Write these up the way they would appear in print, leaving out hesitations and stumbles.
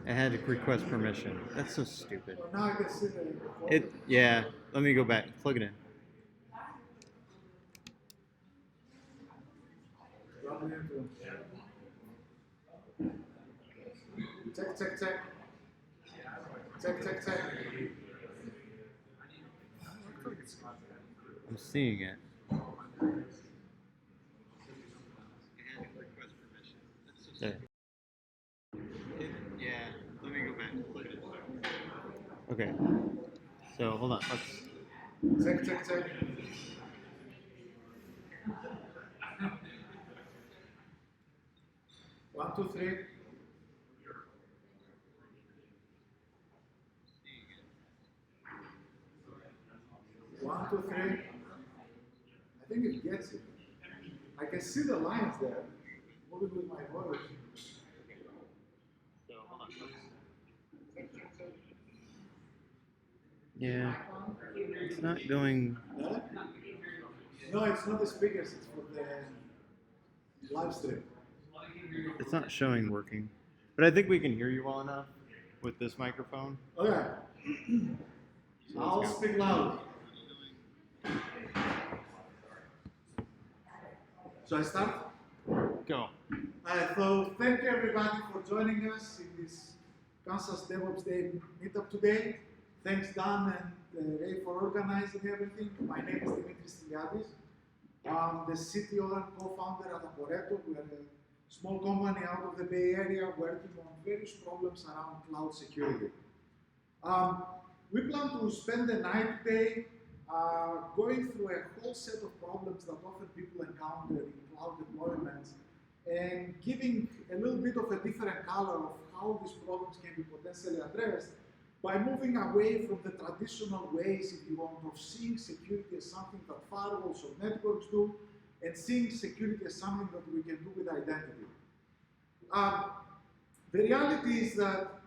I had to request permission. That's so stupid. So now I can see the Yeah, let me go back. Plug it in. check, check, check. Check, check, check. I'm seeing it. There. Yeah, let me go back. Plug it in. Okay. So hold on. Let's. Check, check, check. One, two, three. One, two, three. I think it gets it. I can see the lines there. Moving with my voice. So hold on. Yeah. It's not going. Huh? No, it's not the speakers, it's for the live stream. It's not showing working. But I think we can hear you well enough with this microphone. Okay. So I'll speak loud. So I start? Go. So thank you everybody for joining us in this Kansas DevOps Day meetup today. Thanks Dan and Ray for organizing everything. My name is Dimitri Stiliadis. I'm the CTO and co-founder at Aporeto. We are a small company out of the Bay Area working on various problems around cloud security. We plan to spend the night today going through a whole set of problems that often people encounter in cloud deployments and giving a little bit of a different color of how these problems can be potentially addressed by moving away from the traditional ways, if you want, of seeing security as something that firewalls or networks do, and seeing security as something that we can do with identity. The reality is that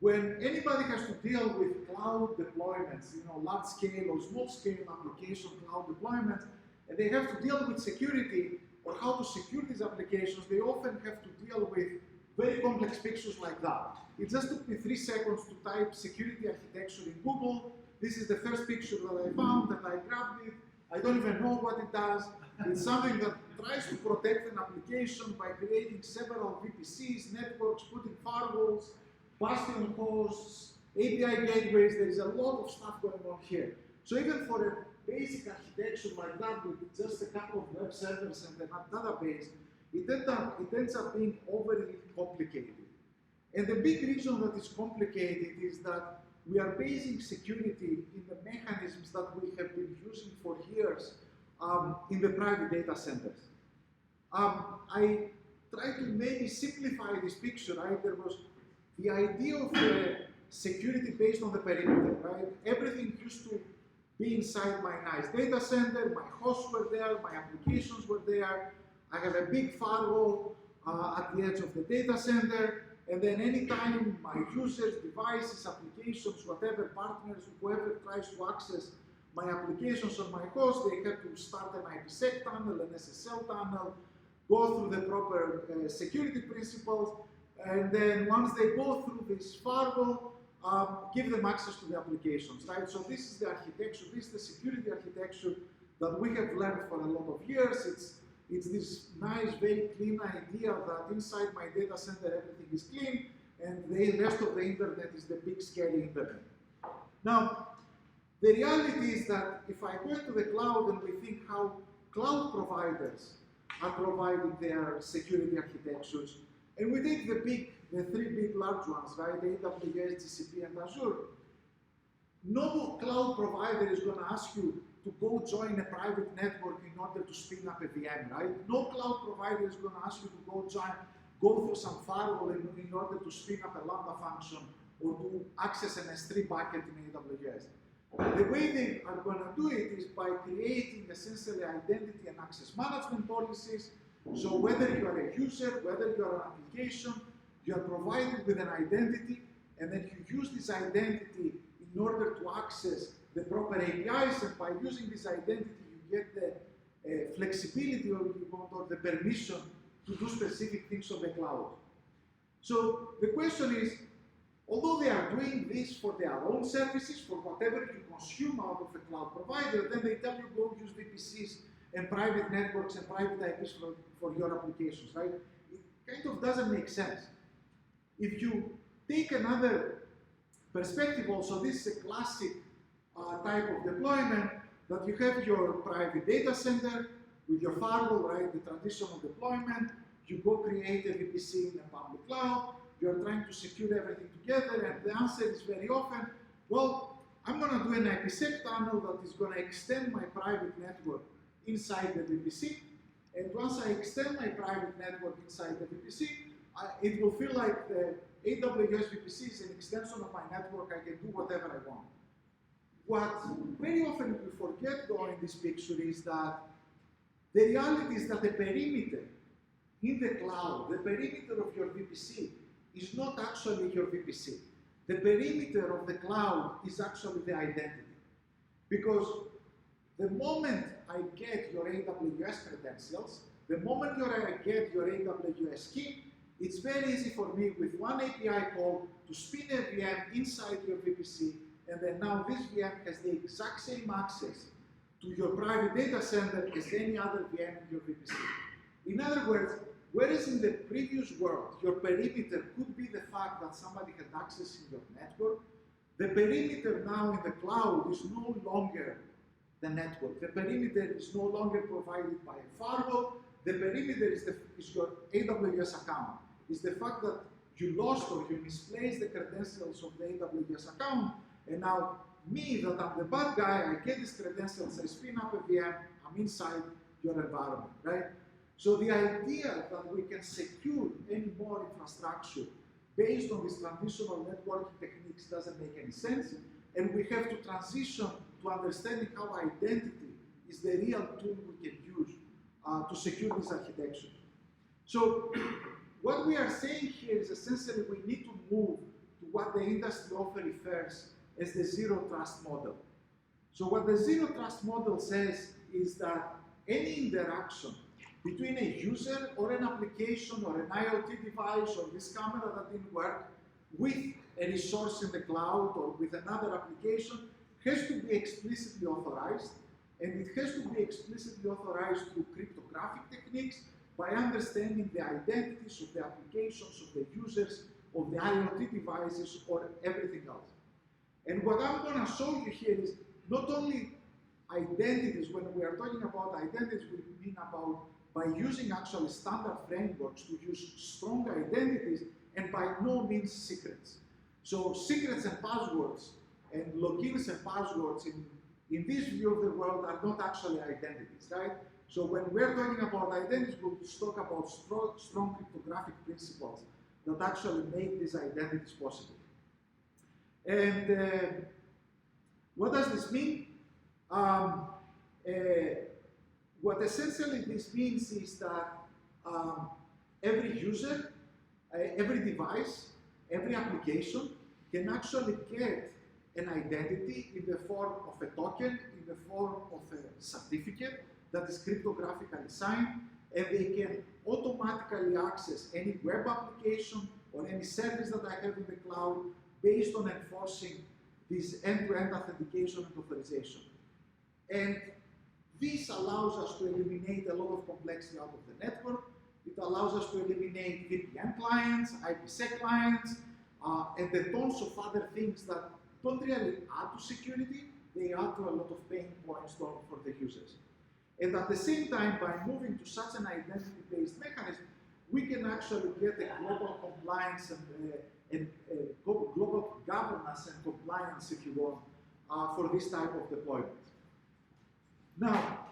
when anybody has to deal with cloud deployments, large scale or small scale application cloud deployments, and they have to deal with security or how to secure these applications, they often have to deal with very complex pictures like that. It just took me 3 seconds to type security architecture in Google. This is the first picture that I found, and I grabbed it. I don't even know what it does. It's something that tries to protect an application by creating several VPCs, networks, putting firewalls, bastion hosts, API gateways. There is a lot of stuff going on here. So even for a basic architecture like that with just a couple of web servers and a database, it ends up being overly complicated. And the big reason that it's complicated is that we are basing security in the mechanisms that we have been using for years in the private data centers. I try to maybe simplify this picture, right? There was the idea of security based on the perimeter, right? Everything used to be inside my nice data center, my hosts were there, my applications were there, I have a big firewall at the edge of the data center, and then anytime my users, devices, applications, whatever partners, whoever tries to access my applications on my host, they have to start an IPsec tunnel, an SSL tunnel, go through the proper security principles, and then once they go through this firewall, give them access to the applications, right? So this is the architecture, this is the security architecture that we have learned for a lot of years. It's this nice, very clean idea that inside my data center everything is clean, and the rest of the internet is the big scary internet. Now, the reality is that if I go to the cloud and we think how cloud providers are providing their security architectures, and we take the 3 big large ones, right? AWS, GCP, and Azure. No cloud provider is going to ask you to go join a private network in order to spin up a VM, right? No cloud provider is going to ask you to go through some firewall in order to spin up a Lambda function or to access an S3 bucket in AWS. The way they are going to do it is by creating essentially identity and access management policies. So whether you are a user, whether you are an application, you are provided with an identity, and then you use this identity in order to access the proper APIs, and by using this identity, you get the flexibility or the permission to do specific things on the cloud. So the question is, although they are doing this for their own services, for whatever you consume out of a cloud provider, then they tell you go use VPCs and private networks and private IPs for your applications, right? It kind of doesn't make sense. If you take another perspective also, this is a classic type of deployment that you have your private data center with your firewall, right? The traditional deployment. You go create a VPC in a public cloud. You're trying to secure everything together, and the answer is very often, well, I'm going to do an IPsec tunnel that is going to extend my private network inside the VPC. And once I extend my private network inside the VPC, it will feel like the AWS VPC is an extension of my network. I can do whatever I want. What very often we forget, though, in this picture is that the reality is that the perimeter in the cloud, the perimeter of your VPC, is not actually your VPC. The perimeter of the cloud is actually the identity. Because the moment I get your AWS credentials, the moment I get your AWS key, it's very easy for me with one API call to spin a VM inside your VPC, and then now this VM has the exact same access to your private data center as any other VM in your VPC. In other words, whereas in the previous world, your perimeter could be the fact that somebody had access in your network, the perimeter now in the cloud is no longer the network. The perimeter is no longer provided by a firewall. The perimeter is your AWS account. It's the fact that you lost or you misplaced the credentials of the AWS account, and now me, that I'm the bad guy, I get these credentials, I spin up a VM, I'm inside your environment, right? So the idea that we can secure any more infrastructure based on these traditional networking techniques doesn't make any sense, and we have to transition to understanding how identity is the real tool we can use to secure this architecture. So what we are saying here is essentially we need to move to what the industry often refers as the zero trust model. So what the zero trust model says is that any interaction between a user or an application or an IoT device or this camera that didn't work with a resource in the cloud or with another application has to be explicitly authorized, and it has to be explicitly authorized through cryptographic techniques by understanding the identities of the applications, of the users, of the IoT devices, or everything else. And what I'm going to show you here is not only identities. When we are talking about identities, we mean about by using actually standard frameworks to use strong identities, and by no means secrets. So secrets and passwords and logins and passwords in this view of the world are not actually identities, right? So when we're talking about identities, we'll talk about strong cryptographic principles that actually make these identities possible. And what does this mean? What essentially this means is that every user, every device, every application can actually get an identity in the form of a token, in the form of a certificate that is cryptographically signed, and they can automatically access any web application or any service that I have in the cloud based on enforcing this end-to-end authentication and authorization. And this allows us to eliminate a lot of complexity out of the network. It allows us to eliminate VPN clients, IPsec clients, and the tons of other things that don't really add to security. They add to a lot of pain points for the users. And at the same time, by moving to such an identity-based mechanism, we can actually get a global compliance and global governance and compliance, if you want, for this type of deployment. Now,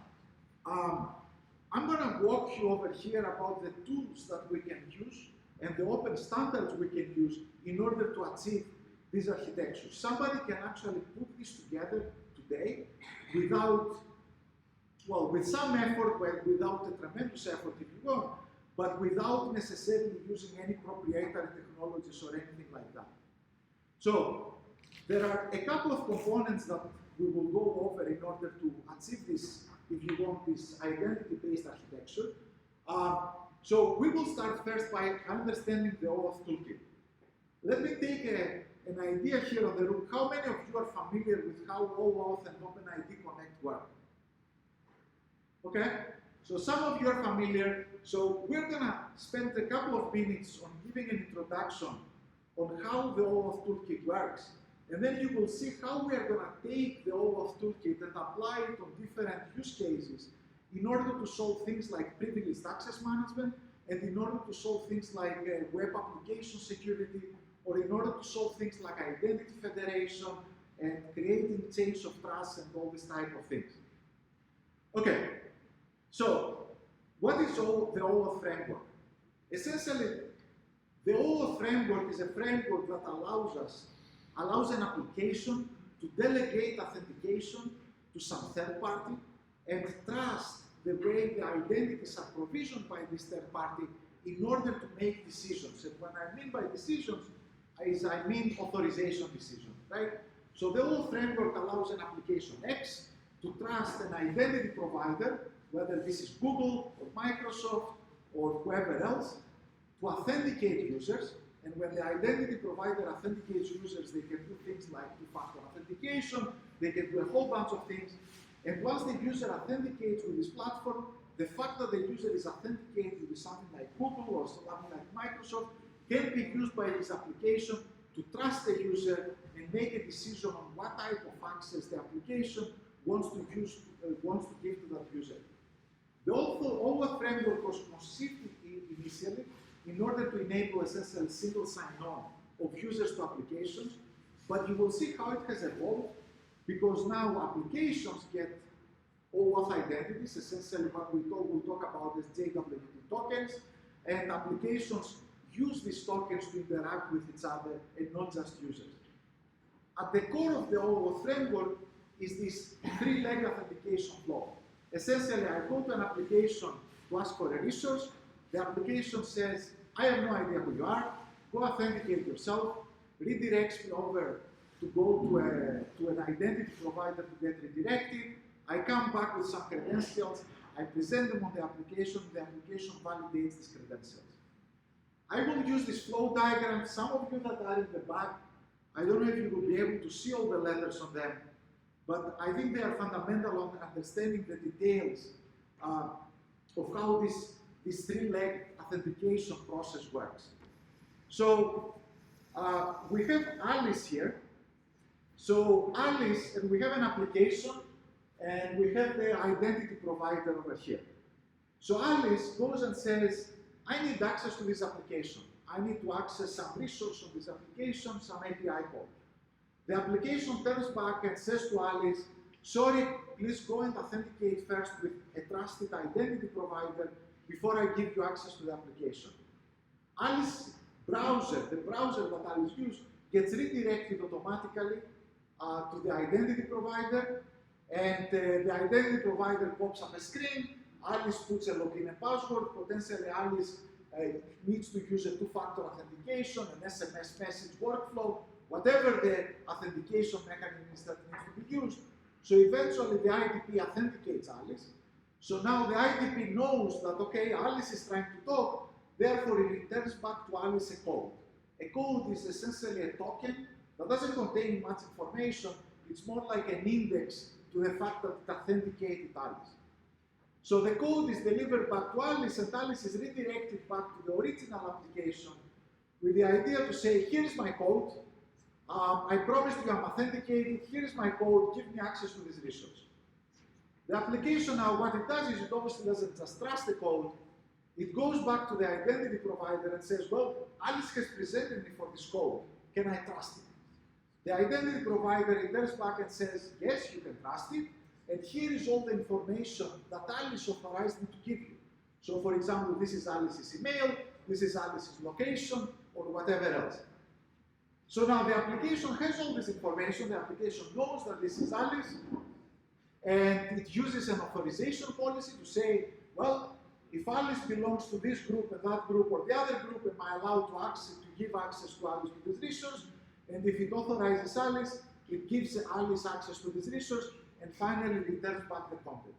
I'm going to walk you over here about the tools that we can use and the open standards we can use in order to achieve this architecture. Somebody can actually put this together today without, well, with some effort, well, without a tremendous effort if you want, but without necessarily using any proprietary technologies or anything like that. So there are a couple of components that we will go over in order to achieve this, if you want, this identity-based architecture. So we will start first by understanding the OAuth toolkit. Let me take an idea here on the room. How many of you are familiar with how OAuth and OpenID Connect work? Okay, so some of you are familiar. So we're gonna spend a couple of minutes on giving an introduction on how the OAuth toolkit works. And then you will see how we are gonna take the OAuth toolkit and apply it on different use cases in order to solve things like privileged access management, and in order to solve things like web application security, or in order to solve things like identity federation and creating chains of trust and all this type of things. Okay, so what is the OAuth framework? Essentially, the OAuth framework is a framework that allows an application to delegate authentication to some third party and trust the way the identities are provisioned by this third party in order to make decisions. And when I mean by decisions, I mean authorization decisions, right? So the OAuth framework allows an application X to trust an identity provider, whether this is Google or Microsoft or whoever else, to authenticate users. And when the identity provider authenticates users, they can do things like two-factor authentication, they can do a whole bunch of things. And once the user authenticates with this platform, the fact that the user is authenticated with something like Google or something like Microsoft can be used by this application to trust the user and make a decision on what type of access the application wants to give to that user. The OAuth framework was conceived initially in order to enable essentially single sign-on of users to applications, but you will see how it has evolved, because now applications get OAuth identities, essentially what we'll talk about as JWT tokens, and applications use these tokens to interact with each other and not just users. At the core of the OAuth framework is this three-leg authentication flow. Essentially, I go to an application to ask for a resource. The application says, I have no idea who you are, go authenticate yourself, redirects me over to go to an identity provider to get redirected. I come back with some credentials, I present them on the application validates these credentials. I will use this flow diagram. Some of you that are in the back, I don't know if you will be able to see all the letters on them, but I think they are fundamental on understanding the details of how this three-leg authentication process works. So we have Alice here. So Alice, and we have an application, and we have the identity provider over here. So Alice goes and says, I need access to this application. I need to access some resource on this application, some API code. The application turns back and says to Alice, sorry, please go and authenticate first with a trusted identity provider before I give you access to the application. Alice's browser, the browser that Alice used, gets redirected automatically to the identity provider, and the identity provider pops up a screen. Alice puts a login and password. Potentially, Alice needs to use a two-factor authentication, an SMS message workflow, whatever the authentication mechanism is that needs to be used. So eventually, the IDP authenticates Alice. So now the IDP knows that, okay, Alice is trying to talk, therefore it returns back to Alice a code. A code is essentially a token that doesn't contain much information. It's more like an index to the fact that it authenticated Alice. So the code is delivered back to Alice, and Alice is redirected back to the original application with the idea to say, here's my code, I promised you I'm authenticated, here's my code, give me access to this resource. The application now, what it does is it obviously doesn't just trust the code, it goes back to the identity provider and says, well, Alice has presented me for this code, can I trust it? The identity provider returns back and says, yes, you can trust it, and here is all the information that Alice authorized me to give you. So for example, this is Alice's email, this is Alice's location, or whatever else. So now the application has all this information, the application knows that this is Alice, and it uses an authorization policy to say, well, if Alice belongs to this group and that group or the other group, am I allowed to give access to Alice to this resource? And if it authorizes Alice, it gives Alice access to this resource, and finally returns back the content.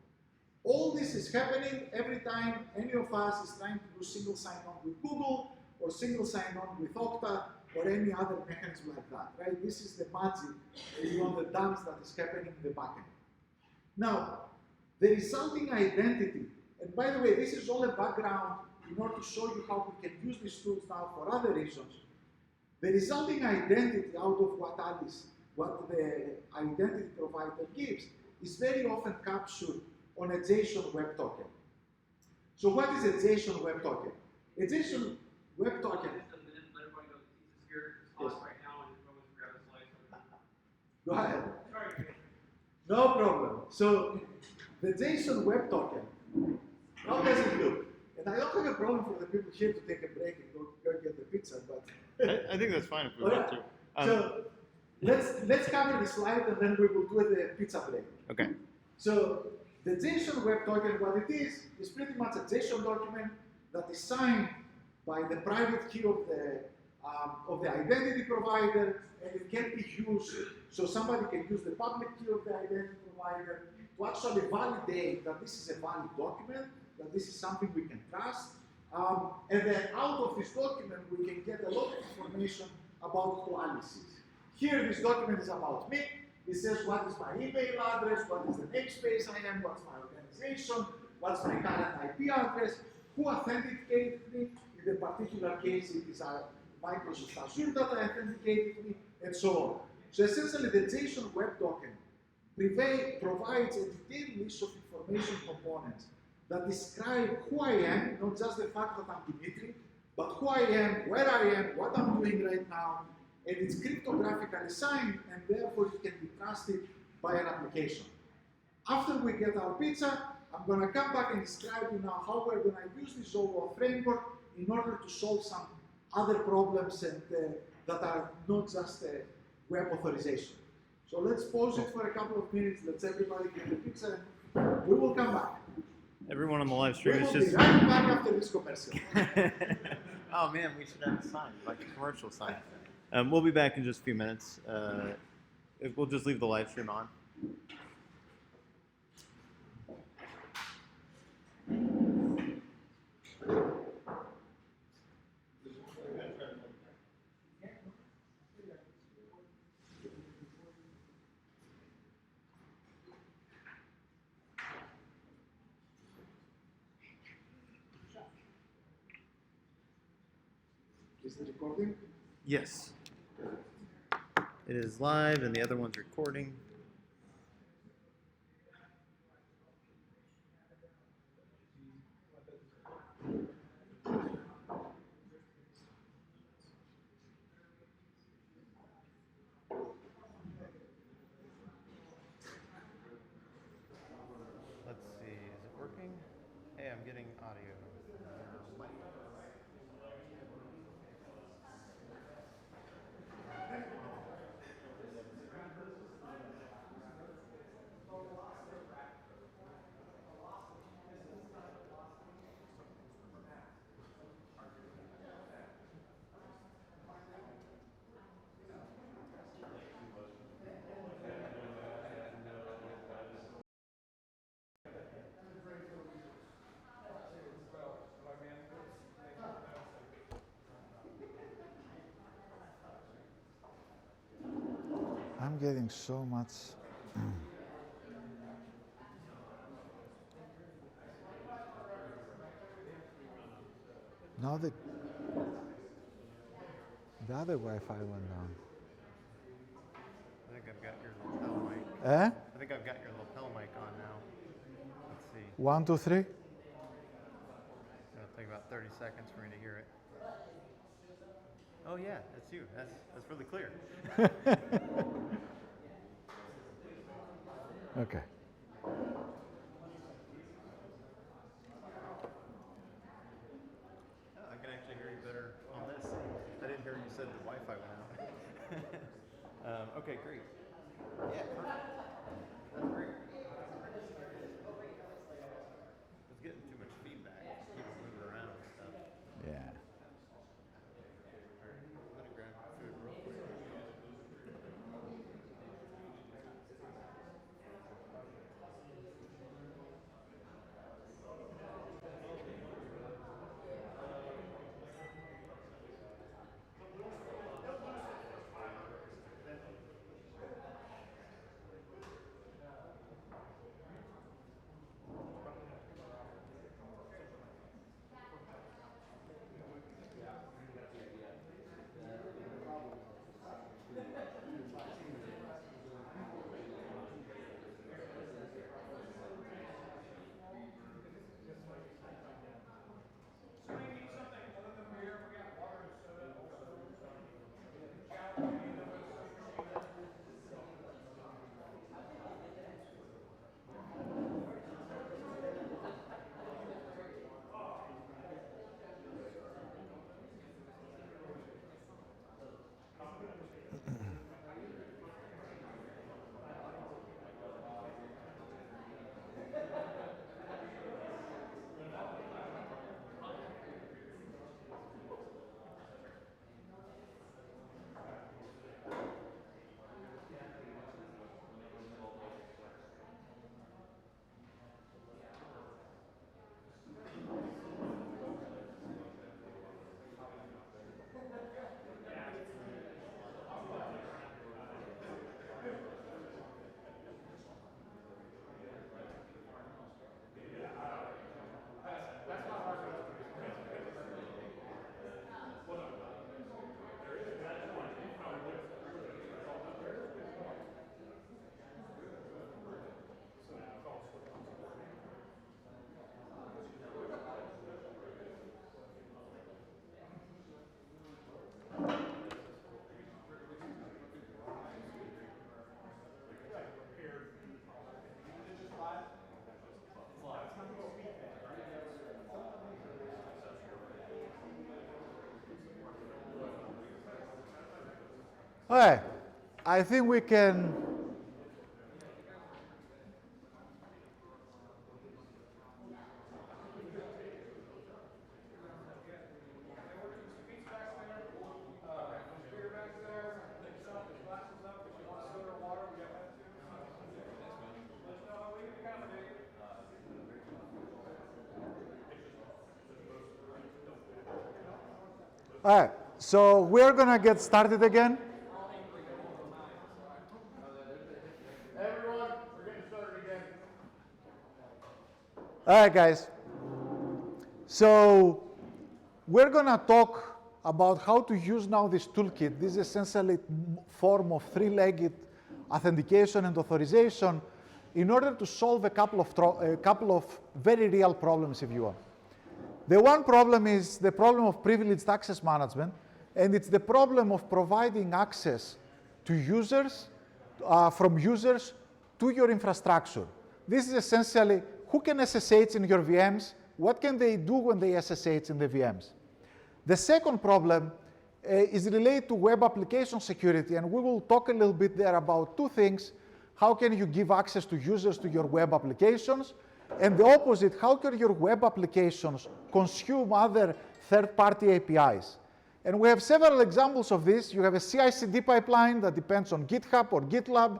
All this is happening every time any of us is trying to do single sign-on with Google or single sign-on with Okta or any other mechanism like that, right? This is the magic, the dance that is happening in the backend. Now, the resulting identity, and by the way, this is all a background in order to show you how we can use these tools now for other reasons. The resulting identity out of what the identity provider gives, is very often captured on a JSON web token. So what is a JSON web token? A JSON web token. Yes. Go ahead. No problem. So the JSON web token, how does it look? And I don't have a problem for the people here to take a break and go get the pizza, but I think that's fine if we want to. So let's cover the slide and then we will do the pizza break. Okay. So the JSON web token, what it is pretty much a JSON document that is signed by the private key of the identity provider, and it can be used, so somebody can use the public key of the identity provider to actually validate that this is a valid document, that this is something we can trust, and then out of this document we can get a lot of information about Qualys. Here this document is about me. It says what is my email address, what is the namespace I am, what's my organization, what's my current IP address, who authenticated me. In the particular case, it is Microsoft Azure that authenticated me, and so on. So essentially, the JSON web token provides a detailed list of information components that describe who I am, not just the fact that I'm Dimitri, but who I am, where I am, what I'm doing right now, and it's cryptographically signed, and therefore it can be trusted by an application. After we get our pizza, I'm going to come back and describe you now how we're going to use this OAuth framework in order to solve some other problems and, that are not just web authorization. So let's pause it for a couple of minutes. Let's everybody get the pizza, and we will come back. Everyone on the live stream is We will just. be right back after this commercial. Oh man, we should have a sign, like a commercial sign. We'll be back in just a few minutes. We'll just leave the live stream on. Is the recording? Yes. It is live and the other one's recording. Let's see, is it working? Hey, I'm getting audio. I'm getting so much. Now the other Wi-Fi went down. I think I've got your lapel mic. Eh? I think I've got your lapel mic on now. Let's see. 1, 2, 3. It'll take about 30 seconds for me to hear it. Oh yeah, that's you. That's really clear. Okay. Oh, I can actually hear you better on this. I didn't hear you said the Wi-Fi went out. Okay, great. Yeah, perfect. That's great. It's getting too much feedback. People moving around and stuff. Yeah. All right, I'm gonna grab food real quick. All right, I think we can. All right, so we're going to get started again. Everyone, we're getting started again. All right, guys. So we're going to talk about how to use now this toolkit. This is essentially form of three-legged authentication and authorization in order to solve a couple of very real problems, if you want. The one problem is the problem of privileged access management, and it's the problem of providing access to users, from users to your infrastructure. This is essentially who can SSH in your VMs, what can they do when they SSH in the VMs. The second problem is related to web application security, and we will talk a little bit there about two things. How can you give access to users to your web applications? And the opposite, how can your web applications consume other third-party APIs? And we have several examples of this. You have a CI/CD pipeline that depends on GitHub or GitLab.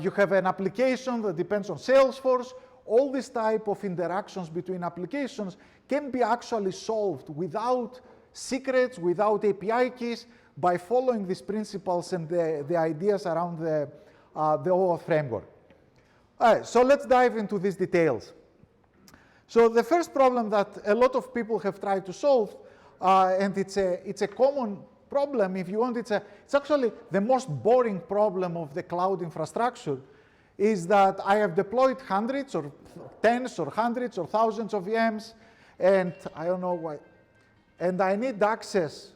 You have an application that depends on Salesforce. All this type of interactions between applications can be actually solved without secrets, without API keys, by following these principles and the ideas around the OAuth framework. All right, so let's dive into these details. So the first problem that a lot of people have tried to solve, and it's a common problem, if you want, it's actually the most boring problem of the cloud infrastructure, is that I have deployed hundreds or tens or hundreds or thousands of VMs, and I don't know why, and I need access.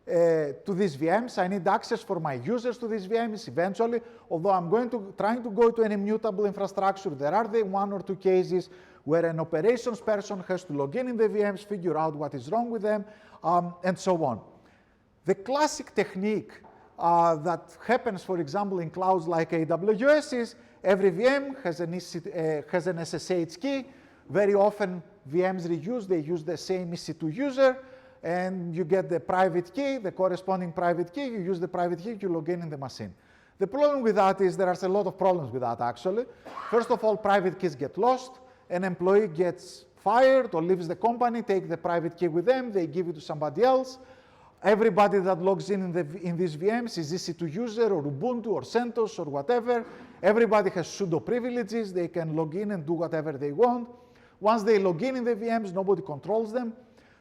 To these VMs. I need access for my users to these VMs eventually, although I'm trying to go to an immutable infrastructure. There are the one or two cases where an operations person has to log in the VMs, figure out what is wrong with them, and so on. The classic technique that happens, for example, in clouds like AWS is every VM has an SSH key. Very often VMs reuse, they use the same EC2 user, and you get the private key, the corresponding private key, you use the private key, you log in the machine. The problem with that is there are a lot of problems with that, actually. First of all, private keys get lost. An employee gets fired or leaves the company, take the private key with them, they give it to somebody else. Everybody that logs in these VMs is EC2 user or Ubuntu or CentOS or whatever. Everybody has pseudo privileges. They can log in and do whatever they want. Once they log in the VMs, nobody controls them.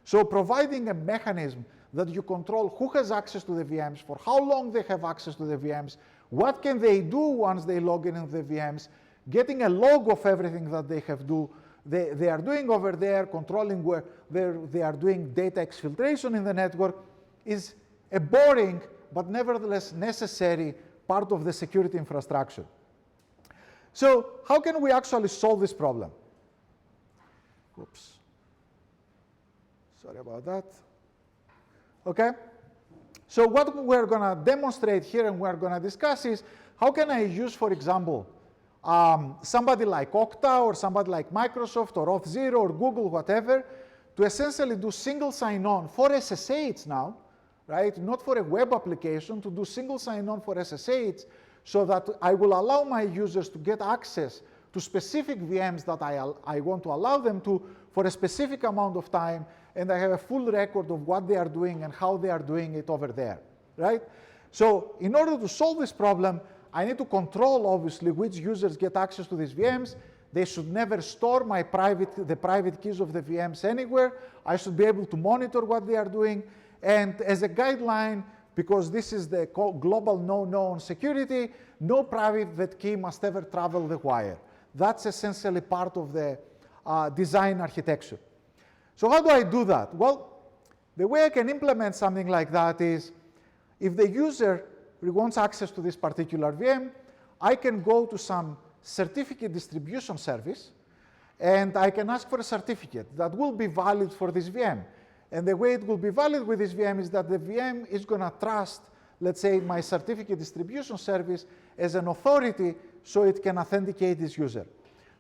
So providing a mechanism that you control who has access to the VMs, for how long they have access to the VMs, what can they do once they log in the VMs, getting a log of everything that they are doing over there, controlling where they are doing data exfiltration in the network, is a boring but nevertheless necessary part of the security infrastructure. So how can we actually solve this problem? Oops. Sorry about that. Okay. So what we're going to demonstrate here and we're going to discuss is how can I use, for example, somebody like Okta or somebody like Microsoft or Auth0 or Google, whatever, to essentially do single sign-on for SSH now, right? Not for a web application, to do single sign-on for SSH so that I will allow my users to get access to specific VMs that I want to allow them to for a specific amount of time, and I have a full record of what they are doing and how they are doing it over there, right? So in order to solve this problem, I need to control, obviously, which users get access to these VMs. They should never store the private keys of the VMs anywhere. I should be able to monitor what they are doing. And as a guideline, because this is the global no-no on security, no private key must ever travel the wire. That's essentially part of the design architecture. So how do I do that? Well, the way I can implement something like that is if the user wants access to this particular VM, I can go to some certificate distribution service, and I can ask for a certificate that will be valid for this VM. And the way it will be valid with this VM is that the VM is going to trust, let's say, my certificate distribution service as an authority so it can authenticate this user.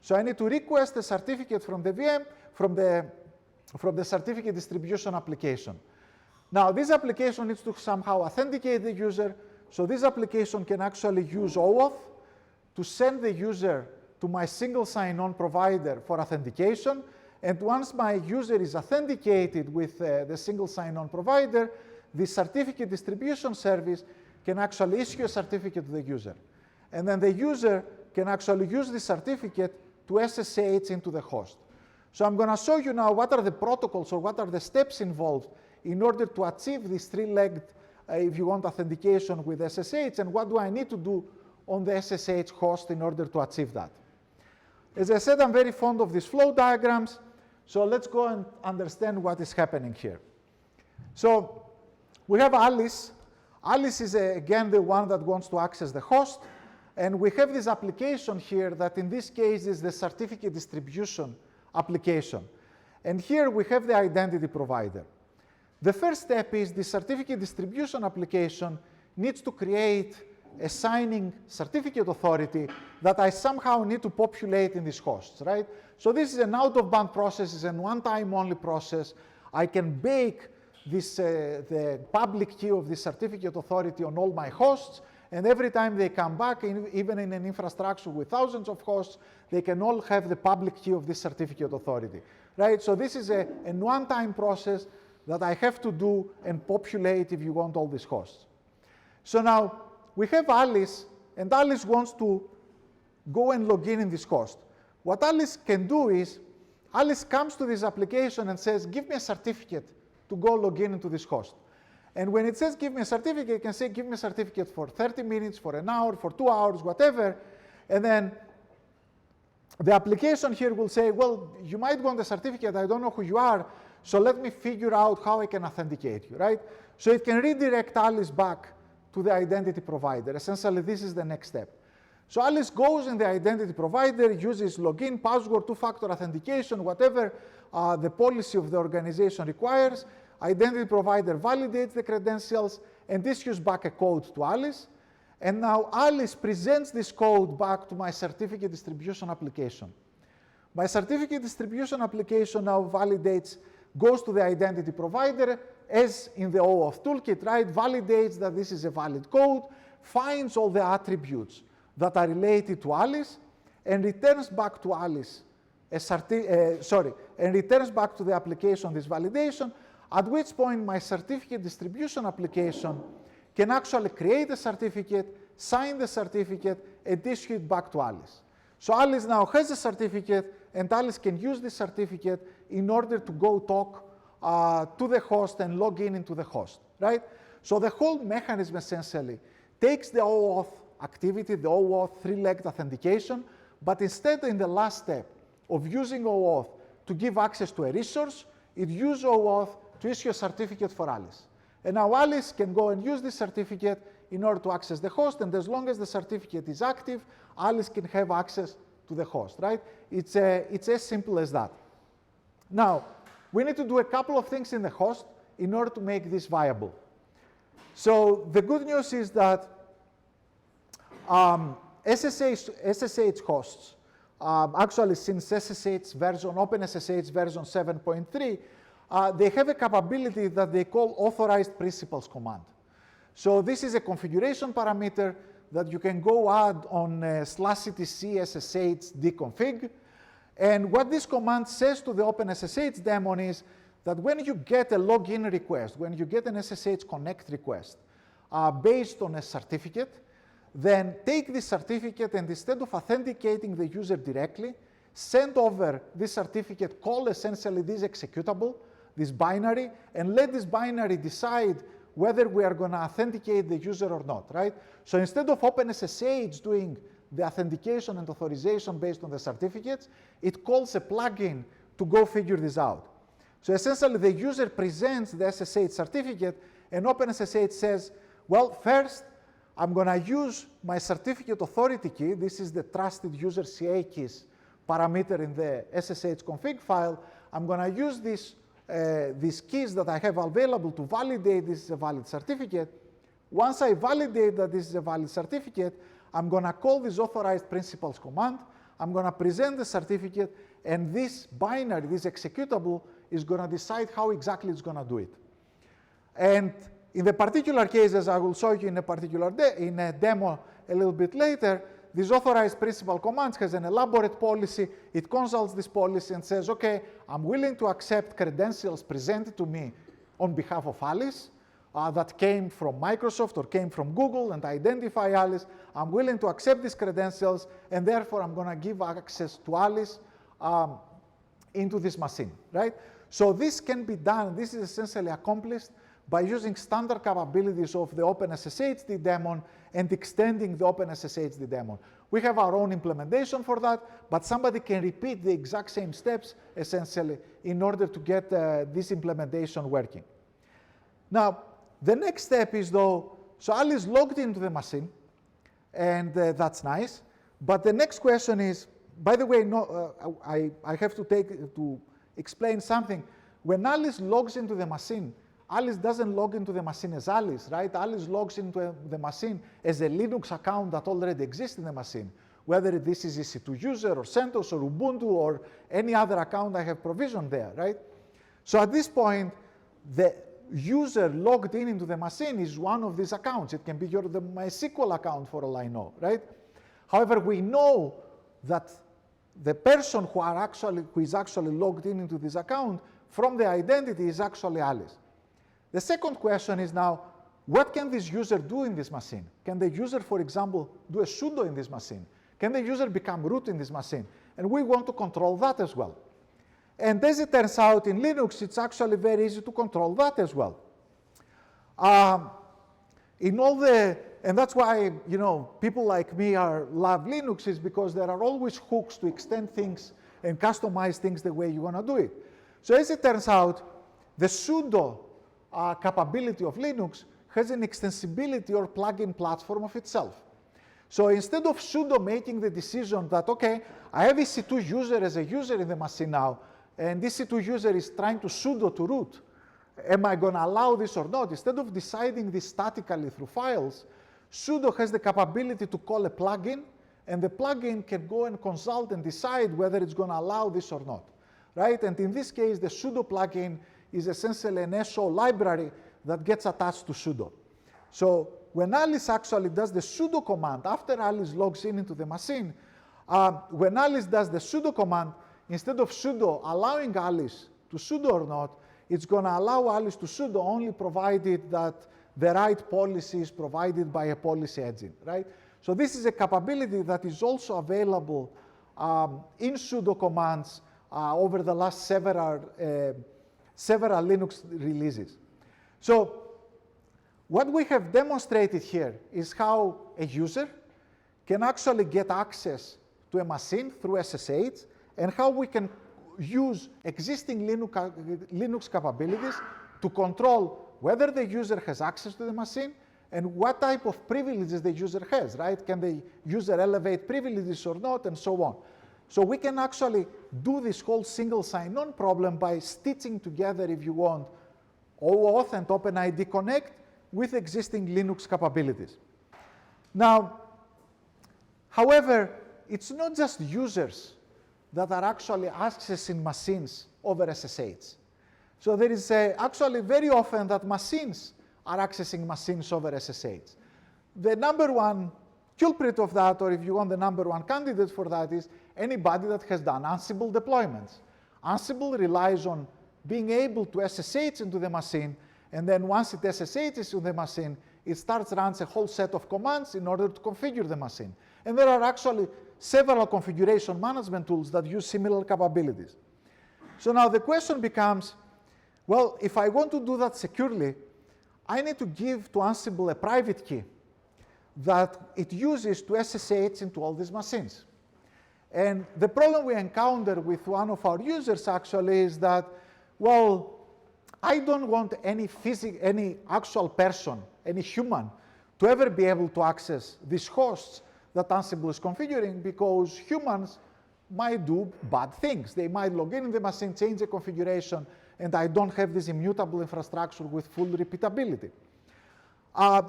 So I need to request a certificate from the VM, from the certificate distribution application. Now, this application needs to somehow authenticate the user. So this application can actually use OAuth to send the user to my single sign-on provider for authentication. And once my user is authenticated with the single sign-on provider, the certificate distribution service can actually issue a certificate to the user. And then the user can actually use the certificate to SSH into the host. So I'm going to show you now what are the protocols or what are the steps involved in order to achieve this three-legged, if you want, authentication with SSH, and what do I need to do on the SSH host in order to achieve that. As I said, I'm very fond of these flow diagrams, so let's go and understand what is happening here. So we have Alice. Alice is, again, the one that wants to access the host, and we have this application here that in this case is the certificate distribution application. And here we have the identity provider. The first step is the certificate distribution application needs to create a signing certificate authority that I somehow need to populate in these hosts, right? So this is an out-of-band process, it's a one-time only process. I can bake this, the public key of the certificate authority on all my hosts, and every time they come back, even in an infrastructure with thousands of hosts, they can all have the public key of this certificate authority, right? So this is a one-time process that I have to do and populate, if you want, all these hosts. So now we have Alice, and Alice wants to go and log in this host. What Alice can do is, Alice comes to this application and says, give me a certificate to go log in into this host. And when it says give me a certificate, it can say give me a certificate for 30 minutes, for an hour, for 2 hours, whatever. And then the application here will say, well, you might want a certificate, I don't know who you are, so let me figure out how I can authenticate you, right? So it can redirect Alice back to the identity provider. Essentially, this is the next step. So Alice goes in the identity provider, uses login, password, two-factor authentication, whatever the policy of the organization requires. Identity provider validates the credentials and issues back a code to Alice. And now Alice presents this code back to my certificate distribution application. My certificate distribution application now validates, goes to the identity provider, as in the OAuth toolkit, right? Validates that this is a valid code, finds all the attributes that are related to Alice, and returns back to Alice and returns back to the application this validation, at which point my certificate distribution application can actually create a certificate, sign the certificate, and issue it back to Alice. So Alice now has a certificate, and Alice can use this certificate in order to go talk to the host and log in into the host, right? So the whole mechanism essentially takes the OAuth activity, the OAuth three-legged authentication, but instead in the last step of using OAuth to give access to a resource, it uses OAuth to issue a certificate for Alice. And now Alice can go and use this certificate in order to access the host, and as long as the certificate is active, Alice can have access to the host, right? It's as simple as that. Now, we need to do a couple of things in the host in order to make this viable. So the good news is that SSH hosts, actually since SSH version, OpenSSH version 7.3, they have a capability that they call authorized principals command. So this is a configuration parameter that you can go add on /etc SSH deconfig. And what this command says to the OpenSSH daemon is that when you get a login request, when you get an SSH connect request based on a certificate, then take this certificate and instead of authenticating the user directly, send over this certificate, call essentially this executable, this binary, and let this binary decide whether we are going to authenticate the user or not, right? So instead of OpenSSH doing the authentication and authorization based on the certificates, it calls a plugin to go figure this out. So essentially, the user presents the SSH certificate, and OpenSSH says, well, first, I'm going to use my certificate authority key. This is the trusted user CA keys parameter in the SSH config file. I'm going to use this these keys that I have available to validate this is a valid certificate. Once I validate that this is a valid certificate, I'm going to call this authorized principals command. I'm going to present the certificate, and this binary, this executable, is going to decide how exactly it's going to do it. And in the particular cases, I will show you in a particular in a demo a little bit later, this authorized principal commands has an elaborate policy. It consults this policy and says, okay, I'm willing to accept credentials presented to me on behalf of Alice that came from Microsoft or came from Google and identify Alice. I'm willing to accept these credentials, and therefore I'm going to give access to Alice into this machine, right? So this can be done, this is essentially accomplished by using standard capabilities of the OpenSSH daemon and extending the OpenSSH daemon. We have our own implementation for that, but somebody can repeat the exact same steps, essentially, in order to get this implementation working. Now, the next step is, though, so Alice logged into the machine, and that's nice. But the next question is, by the way, I have to explain something. When Alice logs into the machine, Alice doesn't log into the machine as Alice, right? Alice logs into the machine as a Linux account that already exists in the machine, whether this is EC2 user or CentOS or Ubuntu or any other account I have provisioned there, right? So at this point, the user logged into the machine is one of these accounts. It can be the MySQL account for all I know, right? However, we know that the person who is actually logged into this account from the identity is actually Alice. The second question is now, what can this user do in this machine? Can the user, for example, do a sudo in this machine? Can the user become root in this machine? And we want to control that as well. And as it turns out, in Linux, it's actually very easy to control that as well. And that's why, you know, people like me love Linux, is because there are always hooks to extend things and customize things the way you want to do it. So as it turns out, the sudo capability of Linux has an extensibility or plugin platform of itself. So instead of sudo making the decision that, okay, I have EC2 user as a user in the machine now, and this EC2 user is trying to sudo to root, am I going to allow this or not? Instead of deciding this statically through files, sudo has the capability to call a plugin, and the plugin can go and consult and decide whether it's going to allow this or not, right? And in this case, the sudo plugin is essentially an SO library that gets attached to sudo. So when Alice actually does the sudo command, after Alice logs into the machine, when Alice does the sudo command, instead of sudo allowing Alice to sudo or not, it's going to allow Alice to sudo only provided that the right policy is provided by a policy engine, right? So this is a capability that is also available in sudo commands over the last several Linux releases. So what we have demonstrated here is how a user can actually get access to a machine through SSH, and how we can use existing Linux capabilities to control whether the user has access to the machine and what type of privileges the user has, right? Can the user elevate privileges or not, and so on. So we can actually do this whole single sign-on problem by stitching together, if you want, OAuth and OpenID Connect with existing Linux capabilities. Now, however, it's not just users that are actually accessing machines over SSH. So there is actually very often that machines are accessing machines over SSH. The number one culprit of that, or if you want the number one candidate for that, is anybody that has done Ansible deployments. Ansible relies on being able to SSH into the machine, and then once it SSHs into the machine, it runs a whole set of commands in order to configure the machine. And there are actually several configuration management tools that use similar capabilities. So now the question becomes, well, if I want to do that securely, I need to give to Ansible a private key that it uses to SSH into all these machines. And the problem we encounter with one of our users actually is that, well, I don't want any actual person, any human, to ever be able to access these hosts that Ansible is configuring, because humans might do bad things. They might log in the machine, change the configuration, and I don't have this immutable infrastructure with full repeatability.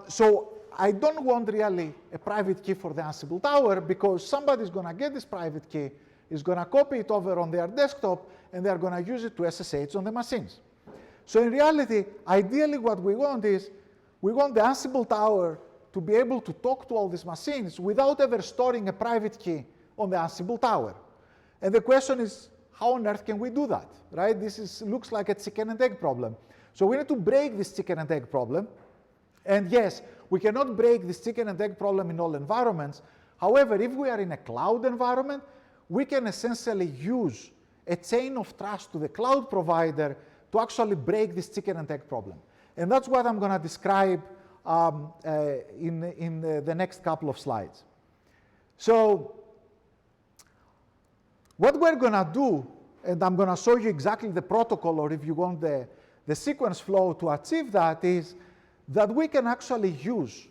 So I don't want really a private key for the Ansible tower, because somebody's going to get this private key, is going to copy it over on their desktop, and they're going to use it to SSH on the machines. So in reality, ideally what we want is, we want the Ansible tower to be able to talk to all these machines without ever storing a private key on the Ansible tower. And the question is, how on earth can we do that, right? Looks like a chicken and egg problem. So we need to break this chicken and egg problem. And yes, we cannot break this chicken and egg problem in all environments. However, if we are in a cloud environment, we can essentially use a chain of trust to the cloud provider to actually break this chicken and egg problem. And that's what I'm going to describe in the next couple of slides. So what we're going to do, and I'm going to show you exactly the protocol, or if you want the sequence flow to achieve that, is that we can actually use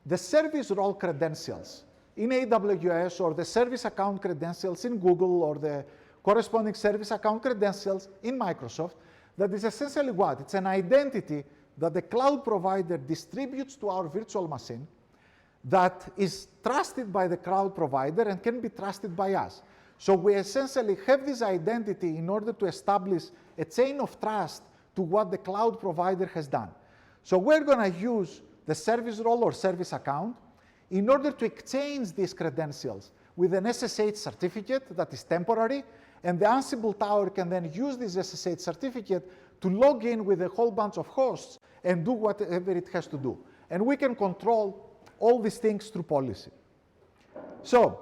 the service role credentials in AWS, or the service account credentials in Google, or the corresponding service account credentials in Microsoft. That is essentially what? It's an identity that the cloud provider distributes to our virtual machine that is trusted by the cloud provider and can be trusted by us. So we essentially have this identity in order to establish a chain of trust to what the cloud provider has done. So we're going to use the service role or service account in order to exchange these credentials with an SSH certificate that is temporary, and the Ansible tower can then use this SSH certificate to log in with a whole bunch of hosts and do whatever it has to do. And we can control all these things through policy. So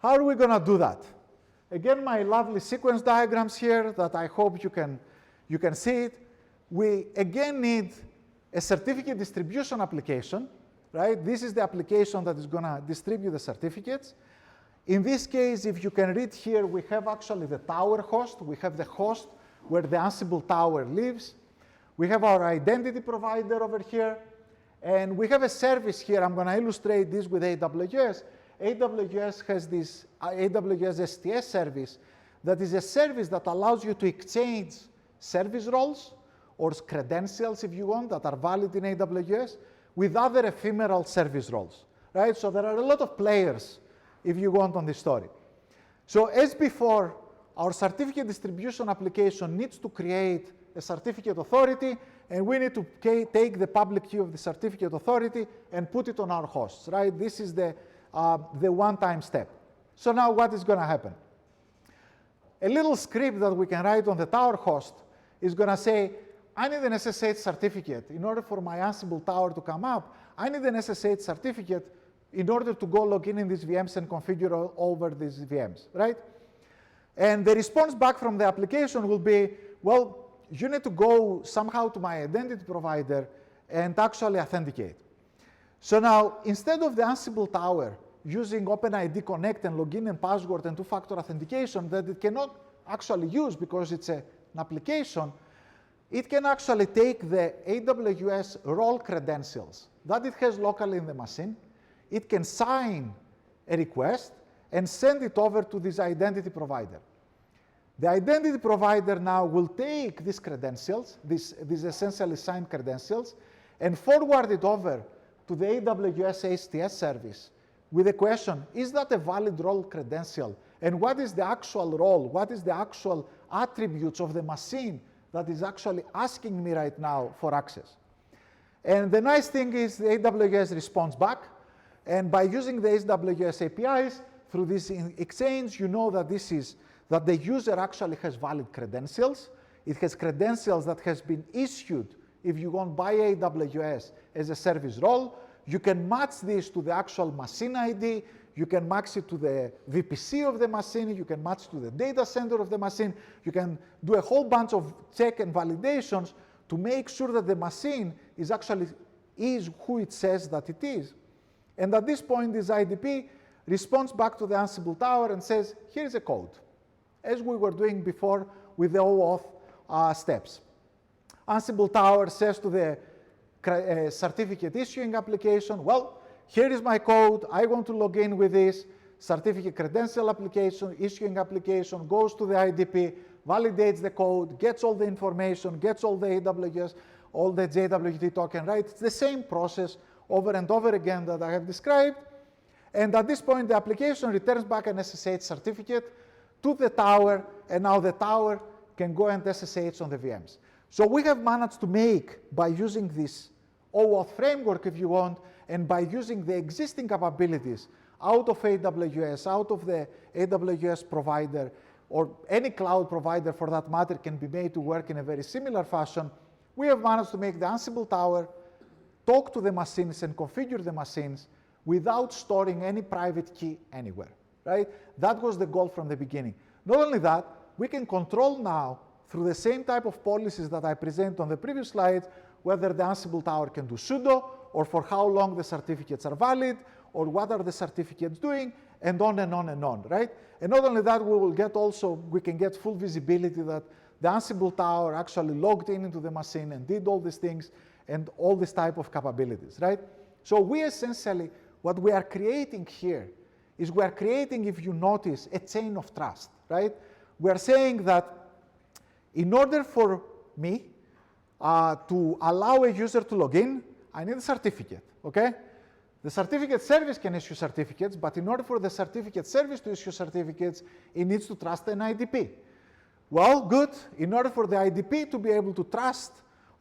how are we going to do that? Again, my lovely sequence diagrams here that I hope you can see it. We again need a certificate distribution application, right? This is the application that is going to distribute the certificates. In this case, if you can read here, we have actually the tower host. We have the host where the Ansible tower lives. We have our identity provider over here. And we have a service here. I'm going to illustrate this with AWS. AWS has this AWS STS service that is a service that allows you to exchange service roles or credentials, if you want, that are valid in AWS with other ephemeral service roles, right? So there are a lot of players, if you want, on this story. So as before, our certificate distribution application needs to create a certificate authority, and we need to take the public key of the certificate authority and put it on our hosts, right? This is the one-time step. So now what is going to happen? A little script that we can write on the tower host is going to say, I need an SSH certificate. In order for my Ansible tower to come up, I need an SSH certificate in order to go log in these VMs and configure over these VMs, right? And the response back from the application will be, well, you need to go somehow to my identity provider and actually authenticate. So now, instead of the Ansible tower using OpenID Connect and login and password and two-factor authentication that it cannot actually use because it's an application, it can actually take the AWS role credentials that it has locally in the machine. It can sign a request and send it over to this identity provider. The identity provider now will take these credentials, these essentially signed credentials, and forward it over to the AWS STS service with the question, is that a valid role credential? And what is the actual role? What is the actual attributes of the machine that is actually asking me right now for access? And the nice thing is the AWS responds back. And by using the AWS APIs, through this exchange, you know that that the user actually has valid credentials. It has credentials that has been issued, if you want, by AWS as a service role. You can match this to the actual machine ID. You can match it to the VPC of the machine. You can match to the data center of the machine. You can do a whole bunch of check and validations to make sure that the machine is actually who it says that it is. And at this point, this IDP responds back to the Ansible tower and says, here's a code, as we were doing before with the OAuth steps. Ansible tower says to the certificate issuing application, well, here is my code. I want to log in with this. certificate credential application, issuing application, goes to the IDP, validates the code, gets all the information, gets all the AWS, all the JWT token, right? It's the same process over and over again that I have described. And at this point, the application returns back an SSH certificate to the tower, and now the tower can go and SSH on the VMs. So we have managed to make, by using this OAuth framework, if you want, and by using the existing capabilities out of AWS, out of the AWS provider, or any cloud provider for that matter, can be made to work in a very similar fashion, we have managed to make the Ansible tower talk to the machines and configure the machines without storing any private key anywhere, right? That was the goal from the beginning. Not only that, we can control now through the same type of policies that I presented on the previous slides, whether the Ansible tower can do sudo, or for how long the certificates are valid, or what are the certificates doing, and on and on and on, right? And not only that, we can get full visibility that the Ansible tower actually logged into the machine and did all these things and all this type of capabilities, right? So we essentially, what we are creating here is we are creating, if you notice, a chain of trust, right? We are saying that in order for me to allow a user to log in, I need a certificate, okay? The certificate service can issue certificates, but in order for the certificate service to issue certificates, it needs to trust an IDP. Well, good. In order for the IDP to be able to trust,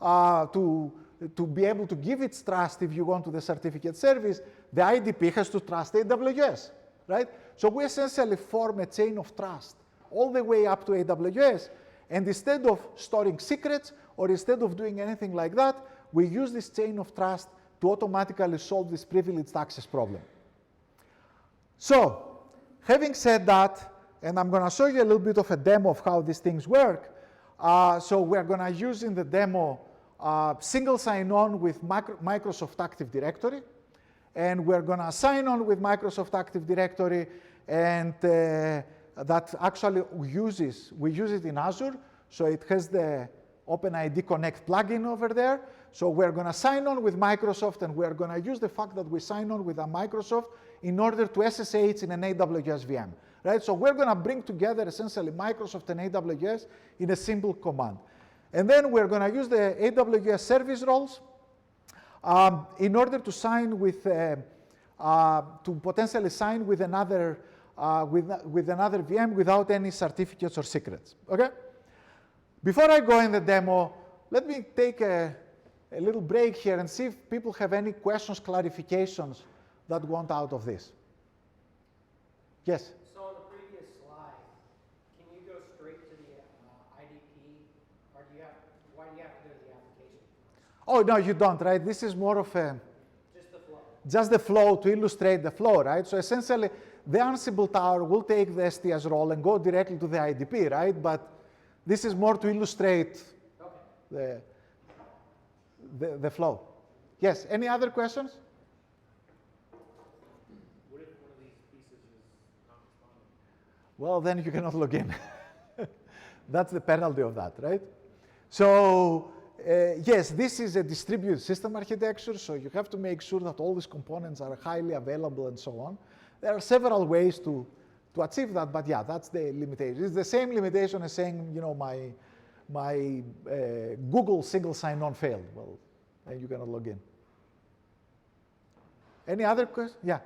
to be able to give its trust, if you want, to the certificate service, the IDP has to trust AWS, right? So we essentially form a chain of trust all the way up to AWS, and instead of storing secrets or instead of doing anything like that, we use this chain of trust to automatically solve this privileged access problem. So, having said that, and I'm going to show you a little bit of a demo of how these things work. So we're going to use in the demo single sign-on with Microsoft Active Directory. And we're going to sign on with Microsoft Active Directory, and that actually we use it in Azure. So it has the OpenID Connect plugin over there. So we're going to sign on with Microsoft, and we're going to use the fact that we sign on with a Microsoft in order to SSH in an AWS VM. Right? So we're going to bring together essentially Microsoft and AWS in a simple command. And then we're going to use the AWS service roles in order to sign with, to potentially sign with another VM without any certificates or secrets. Okay? Before I go in the demo, let me take a little break here and see if people have any questions, clarifications that want out of this. Yes? So on the previous slide, can you go straight to the IDP, or why do you have to go to the application? Oh, no, you don't, right? This is more of a... Just the flow. Just the flow, to illustrate the flow, right? So essentially, the Ansible tower will take the STS role and go directly to the IDP, right? But this is more to illustrate the flow. Yes, any other questions? What if one of these pieces is not responding? Well, then you cannot log in. That's the penalty of that, right? So, yes, this is a distributed system architecture, so you have to make sure that all these components are highly available and so on. There are several ways to achieve that, but yeah, that's the limitation. It's the same limitation as saying, you know, my Google single sign-on failed. Well, then you cannot log in. Any other questions? Yeah.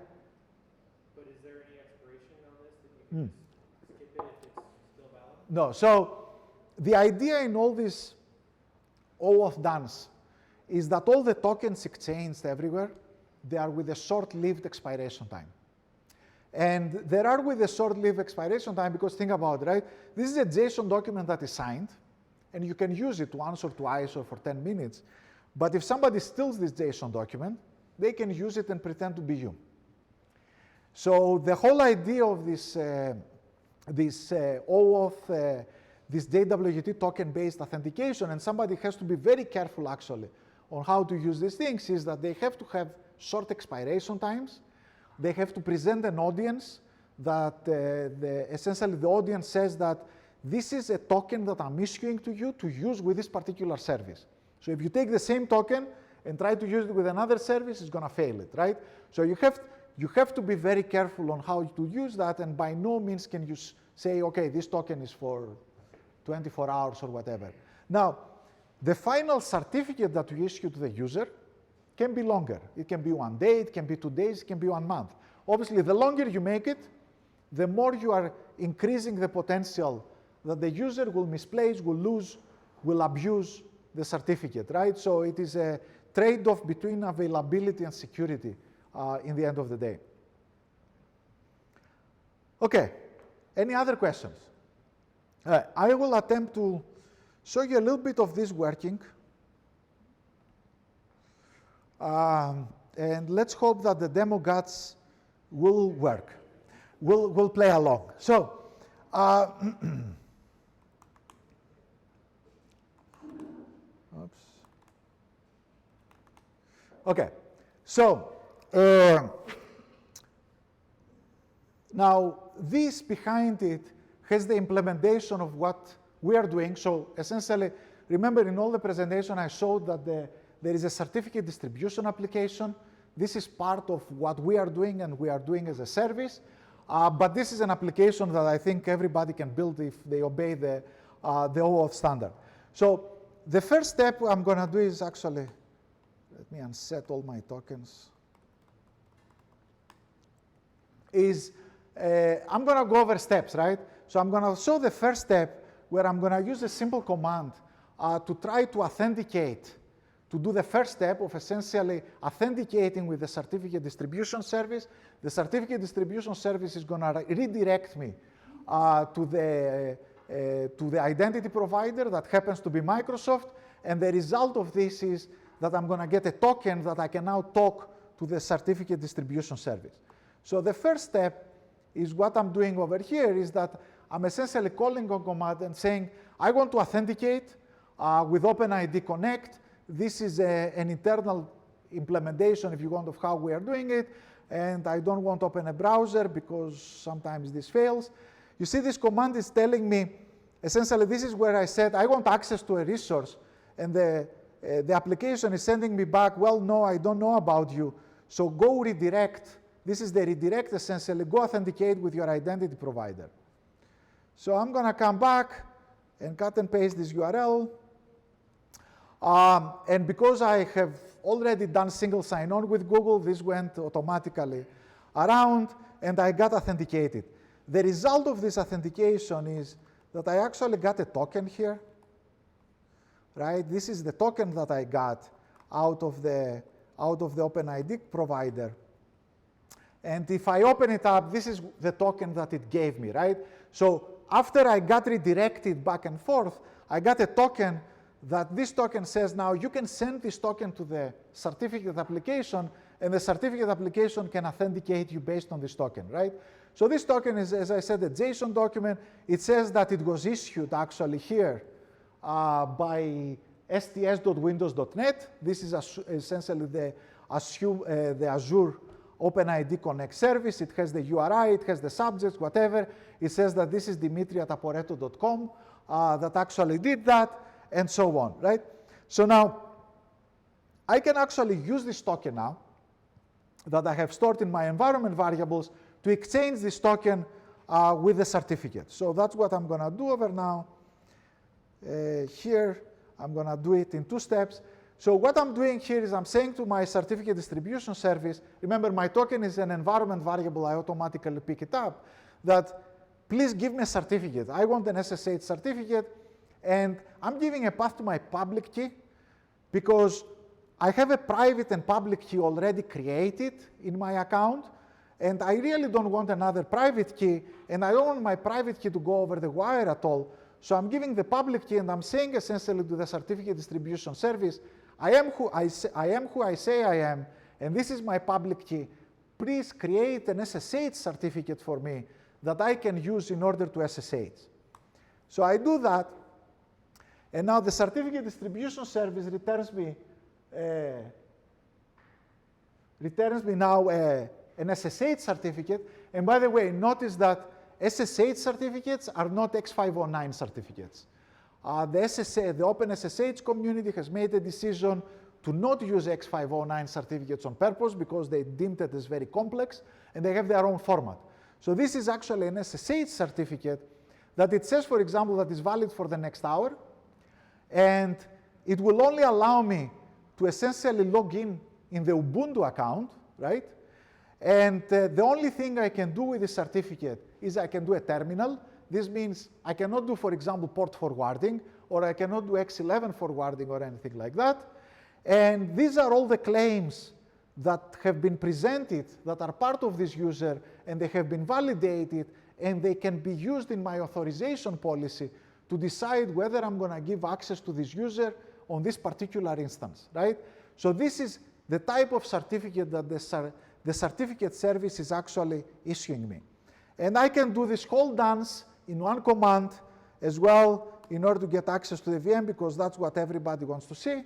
But is there any expiration on this that you can skip it if it's still valid? No. So the idea in all this OAuth dance is that all the tokens exchanged everywhere, they are with a short-lived expiration time. And there are with a short-lived expiration time because think about it, right? This is a JSON document that is signed, and you can use it once or twice or for 10 minutes. But if somebody steals this JSON document, they can use it and pretend to be you. So the whole idea of this, OAuth, this JWT token-based authentication, and somebody has to be very careful actually on how to use these things, is that they have to have short expiration times. They have to present an audience that essentially the audience says that this is a token that I'm issuing to you to use with this particular service. So if you take the same token and try to use it with another service, it's going to fail it, right? So you you have to be very careful on how to use that, and by no means can you say, okay, this token is for 24 hours or whatever. Now, the final certificate that you issue to the user can be longer. It can be 1 day, it can be 2 days, it can be 1 month. Obviously, the longer you make it, the more you are increasing the potential that the user will misplace, will lose, will abuse the certificate, right? So it is a trade-off between availability and security in the end of the day. Okay, any other questions? I will attempt to show you a little bit of this working. And let's hope that the demo gods will work, will play along. So, oops. Okay, so now this behind it has the implementation of what we are doing. So essentially, remember in all the presentation I showed that there is a certificate distribution application. This is part of what we are doing and we are doing as a service. But this is an application that I think everybody can build if they obey the OAuth standard. So the first step I'm going to do is actually, let me unset all my tokens, is I'm going to go over steps, right? So I'm going to show the first step where I'm going to use a simple command to try to authenticate, to do the first step of essentially authenticating with the certificate distribution service. The certificate distribution service is going to redirect me to the identity provider that happens to be Microsoft. And the result of this is that I'm going to get a token that I can now talk to the certificate distribution service. So the first step is what I'm doing over here is that I'm essentially calling a command and saying, I want to authenticate with OpenID Connect. This is an internal implementation, if you want, of how we are doing it. And I don't want to open a browser because sometimes this fails. You see, this command is telling me, essentially, this is where I said, I want access to a resource. And the application is sending me back, well, no, I don't know about you. So go redirect. This is the redirect, essentially. Go authenticate with your identity provider. So I'm going to come back and cut and paste this URL. And because I have already done single sign-on with Google, this went automatically around, and I got authenticated. The result of this authentication is that I actually got a token here, right? This is the token that I got out of the OpenID provider. And if I open it up, this is the token that it gave me, right? So after I got redirected back and forth, I got a token that this token says now you can send this token to the certificate application, and the certificate application can authenticate you based on this token, right? So this token is, as I said, a JSON document. It says that it was issued actually here by sts.windows.net. This is essentially the Azure OpenID Connect service. It has the URI, it has the subjects, whatever. It says that this is Dimitri at aporeto.com that actually did that, and so on, right? So now, I can actually use this token now that I have stored in my environment variables to exchange this token with the certificate. So that's what I'm going to do over now. Here, I'm going to do it in 2 steps. So what I'm doing here is I'm saying to my certificate distribution service, remember my token is an environment variable, I automatically pick it up, that please give me a certificate. I want an SSH certificate, and I'm giving a path to my public key because I have a private and public key already created in my account, and I really don't want another private key, and I don't want my private key to go over the wire at all. So I'm giving the public key, and I'm saying essentially to the certificate distribution service, I am who I say I am, and this is my public key. Please create an SSH certificate for me that I can use in order to SSH. So I do that, and now the certificate distribution service returns me now an SSH certificate. And by the way, notice that SSH certificates are not X509 certificates. The OpenSSH community has made a decision to not use X509 certificates on purpose because they deemed it as very complex, and they have their own format. So this is actually an SSH certificate that it says, for example, that is valid for the next hour, and it will only allow me to essentially log in the Ubuntu account, right? And the only thing I can do with this certificate is I can do a terminal. This means I cannot do, for example, port forwarding, or I cannot do X11 forwarding or anything like that. And these are all the claims that have been presented that are part of this user, and they have been validated, and they can be used in my authorization policy to decide whether I'm going to give access to this user on this particular instance, right? So this is the type of certificate that the certificate service is actually issuing me. And I can do this whole dance in one command as well in order to get access to the VM, because that's what everybody wants to see.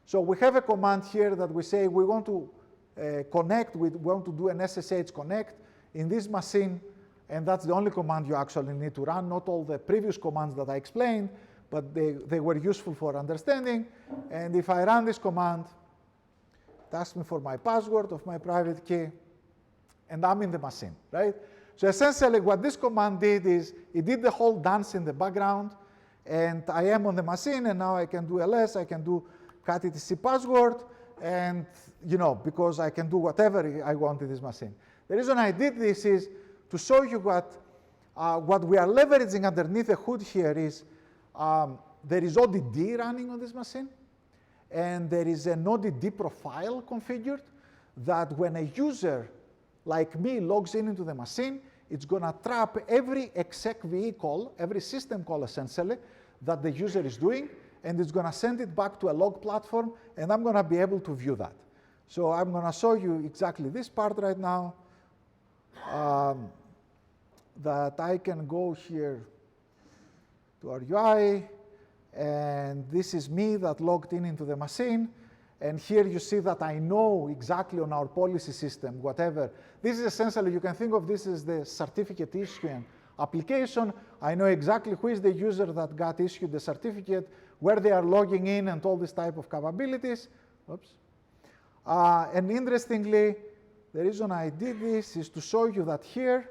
So we have a command here that we say we want to connect, we want to do an SSH connect in this machine, and that's the only command you actually need to run, not all the previous commands that I explained, but they were useful for understanding. And if I run this command, it asks me for my password of my private key, and I'm in the machine, right? So essentially what this command did is it did the whole dance in the background, and I am on the machine, and now I can do ls, I can do cat etc password, and because I can do whatever I want in this machine. The reason I did this is to show you what we are leveraging underneath the hood here is there is ODD running on this machine, and there is an ODD profile configured that when a user like me logs into the machine, it's going to trap every execve call, every system call essentially, that the user is doing, and it's going to send it back to a log platform, and I'm going to be able to view that. So I'm going to show you exactly this part right now, that I can go here to our UI, and this is me that logged into the machine. And here you see that I know exactly on our policy system, whatever. This is essentially, you can think of this as the certificate issuing application. I know exactly who is the user that got issued the certificate, where they are logging in, and all this type of capabilities. Oops. And interestingly, the reason I did this is to show you that here,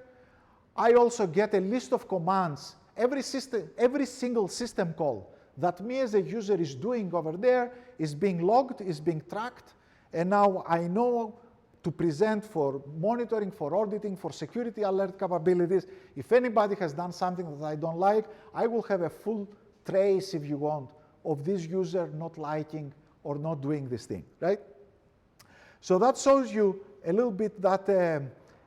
I also get a list of commands. Every single system call that me as a user is doing over there is being logged, is being tracked, and now I know to present for monitoring, for auditing, for security alert capabilities. If anybody has done something that I don't like, I will have a full trace, if you want, of this user not liking or not doing this thing, right? So that shows you a little bit that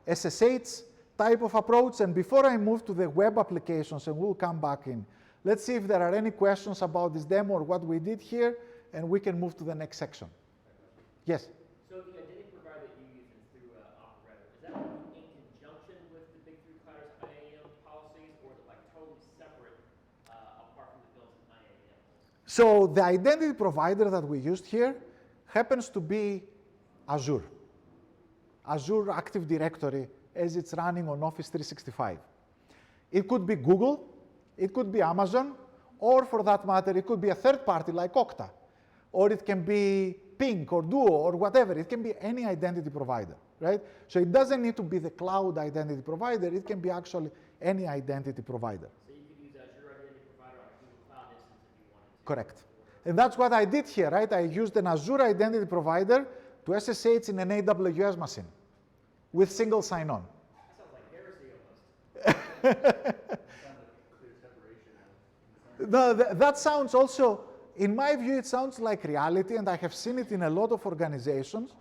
SSH type of approach. And before I move to the web applications, and we'll come back in, let's see if there are any questions about this demo or what we did here, and we can move to the next section. Yes? So the identity provider that you use through Operator, is that in conjunction with the big three providers IAM policies, or is it like totally separate apart from the built-in IAM? So the identity provider that we used here happens to be Azure. Azure Active Directory as it's running on Office 365. It could be Google, it could be Amazon, or for that matter, it could be a third party like Okta, or it can be Ping or Duo or whatever. It can be any identity provider, right? So it doesn't need to be the cloud identity provider. It can be actually any identity provider. So you could use Azure Identity Provider on a Google Cloud instance if you wanted to. Correct. And that's what I did here, right? I used an Azure identity provider to SSH in an AWS machine with single sign-on. That sounds like heresy almost. No, that sounds also, in my view, it sounds like reality, and I have seen it in a lot of organizations.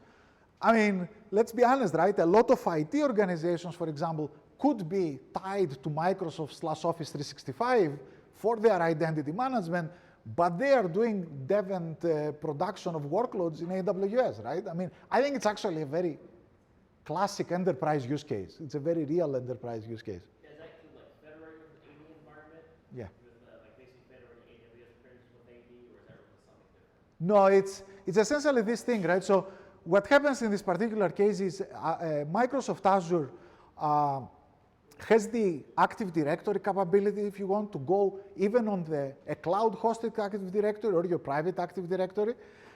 I mean, let's be honest, right? A lot of IT organizations, for example, could be tied to Microsoft/Office 365 for their identity management, but they are doing dev and production of workloads in AWS, right? I mean, I think it's actually a very classic enterprise use case. It's a very real enterprise use case. Is that to like federate with the AD environment? Yeah. With like basically federating AWS printers with AD, or is that really something different? No, it's essentially this thing, right? So what happens in this particular case is Microsoft Azure has the Active Directory capability if you want to go even on a cloud-hosted Active Directory or your private Active Directory.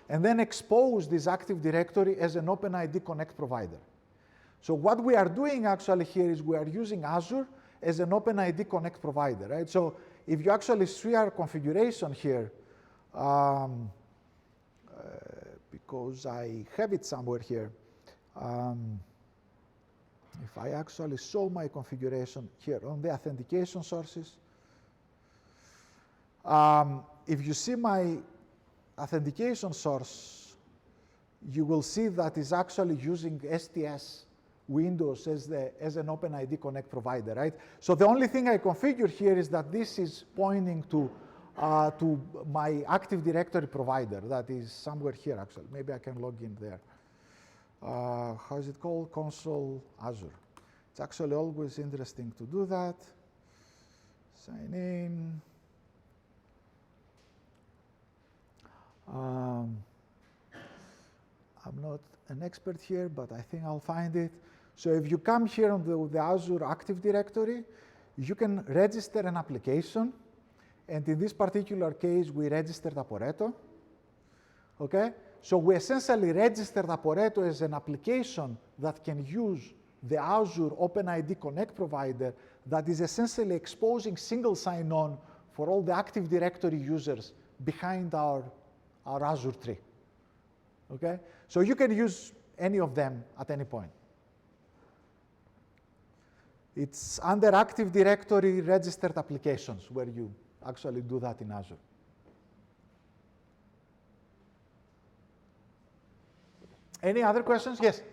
and then expose this Active Directory as an OpenID Connect provider. So what we are doing actually here is we are using Azure as an OpenID Connect provider, right? So if you actually see our configuration here, because I have it somewhere here, if I actually show my configuration here on the authentication sources, if you see my authentication source, you will see that it's actually using STS Windows as an OpenID Connect provider, right? So the only thing I configure here is that this is pointing to my Active Directory provider that is somewhere here, actually. Maybe I can log in there. How is it called? Console Azure. It's actually always interesting to do that. Sign in. I'm not an expert here, but I think I'll find it. So if you come here on the Azure Active Directory, you can register an application. And in this particular case, we registered Aporeto. Okay? So we essentially registered Aporeto as an application that can use the Azure OpenID Connect provider that is essentially exposing single sign-on for all the Active Directory users behind our Azure tree. Okay? So you can use any of them at any point. It's under Active Directory registered applications where you actually do that in Azure. Any other questions? Yes? So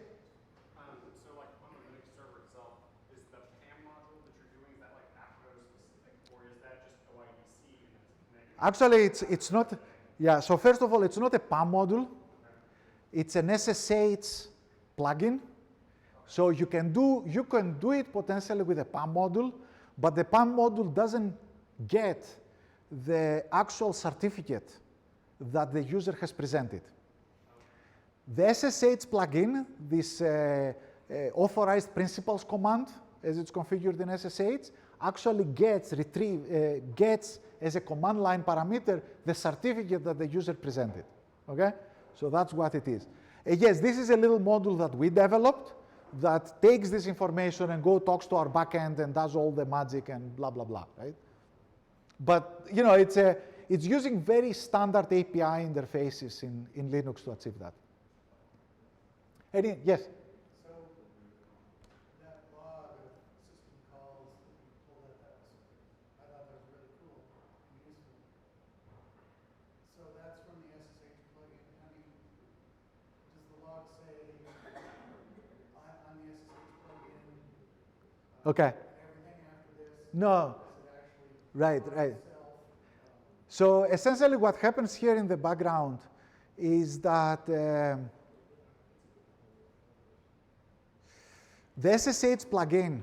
like on the Linux server itself, is the PAM module that you're doing, is that like Aporeto specific, or is that just OIDC and it's connected? Actually, it's not. Yeah, so first of all, it's not a PAM module. It's an SSH plugin. So you can do it potentially with a PAM module, but the PAM module doesn't get the actual certificate that the user has presented. The SSH plugin, this authorized principals command, as it's configured in SSH, actually gets as a command line parameter the certificate that the user presented. Okay? So that's what it is. Yes, this is a little module that we developed that takes this information and talks to our backend and does all the magic and blah, blah, blah, right? But, you know, it's using very standard API interfaces in Linux to achieve that. Yes? So that log of system calls that you pulled up, I thought that was really cool and useful. So that's from the SSH plugin. I mean, does the log say on the SSH plugin Okay. everything after this? No. Does it actually Right. itself? So essentially what happens here in the background is that the SSH plugin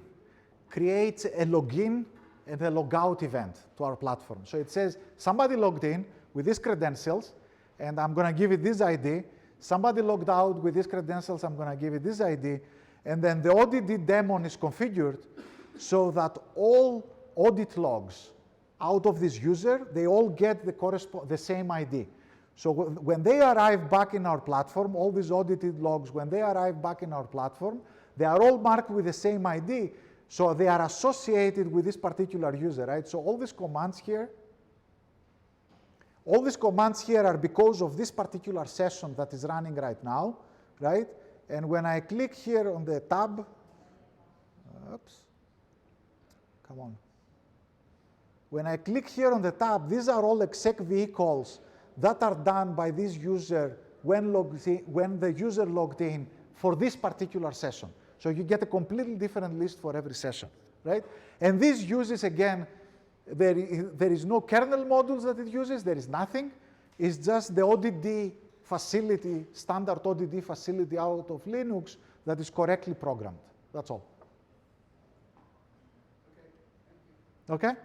creates a login and a logout event to our platform. So it says somebody logged in with these credentials, and I'm going to give it this ID. Somebody logged out with these credentials, I'm going to give it this ID. And then the ODD daemon is configured so that all audit logs out of this user, they all get the same ID. So when they arrive back in our platform, all these audited logs, when they arrive back in our platform, they are all marked with the same ID, so they are associated with this particular user, right? So all these commands here are because of this particular session that is running right now, right? And when I click here on the tab, come on. When I click here on the tab, these are all exec vehicles that are done by this user when the user logged in for this particular session. So you get a completely different list for every session, right? And this uses, again, there is no kernel modules that it uses, there is nothing. It's just the ODD facility, standard ODD facility out of Linux that is correctly programmed. That's all. Okay? Okay?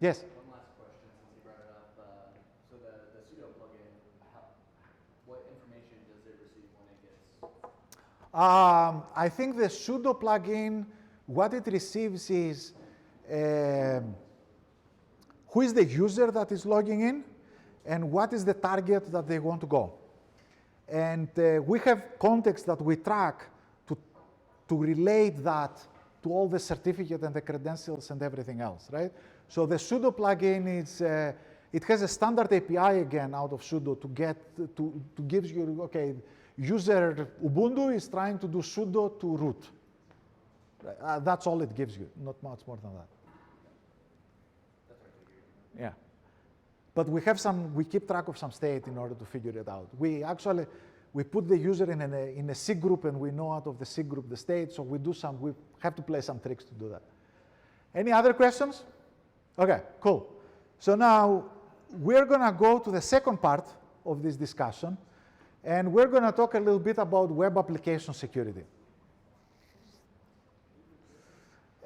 Yes? One last question since you brought it up. So the sudo plugin, what information does it receive when it gets? I think the sudo plugin, what it receives is who is the user that is logging in and what is the target that they want to go. And we have context that we track to relate that to all the certificate and the credentials and everything else, right? So the sudo plugin is, it has a standard API again out of sudo to get, to gives you, okay, user Ubuntu is trying to do sudo to root. That's all it gives you, not much more than that. Yeah. But we have some, we keep track of some state in order to figure it out. We actually, we put the user in a C group and we know out of the C group the state, so we do some, we have to play some tricks to do that. Any other questions? Okay, cool. So now we're gonna go to the second part of this discussion, and we're gonna talk a little bit about web application security.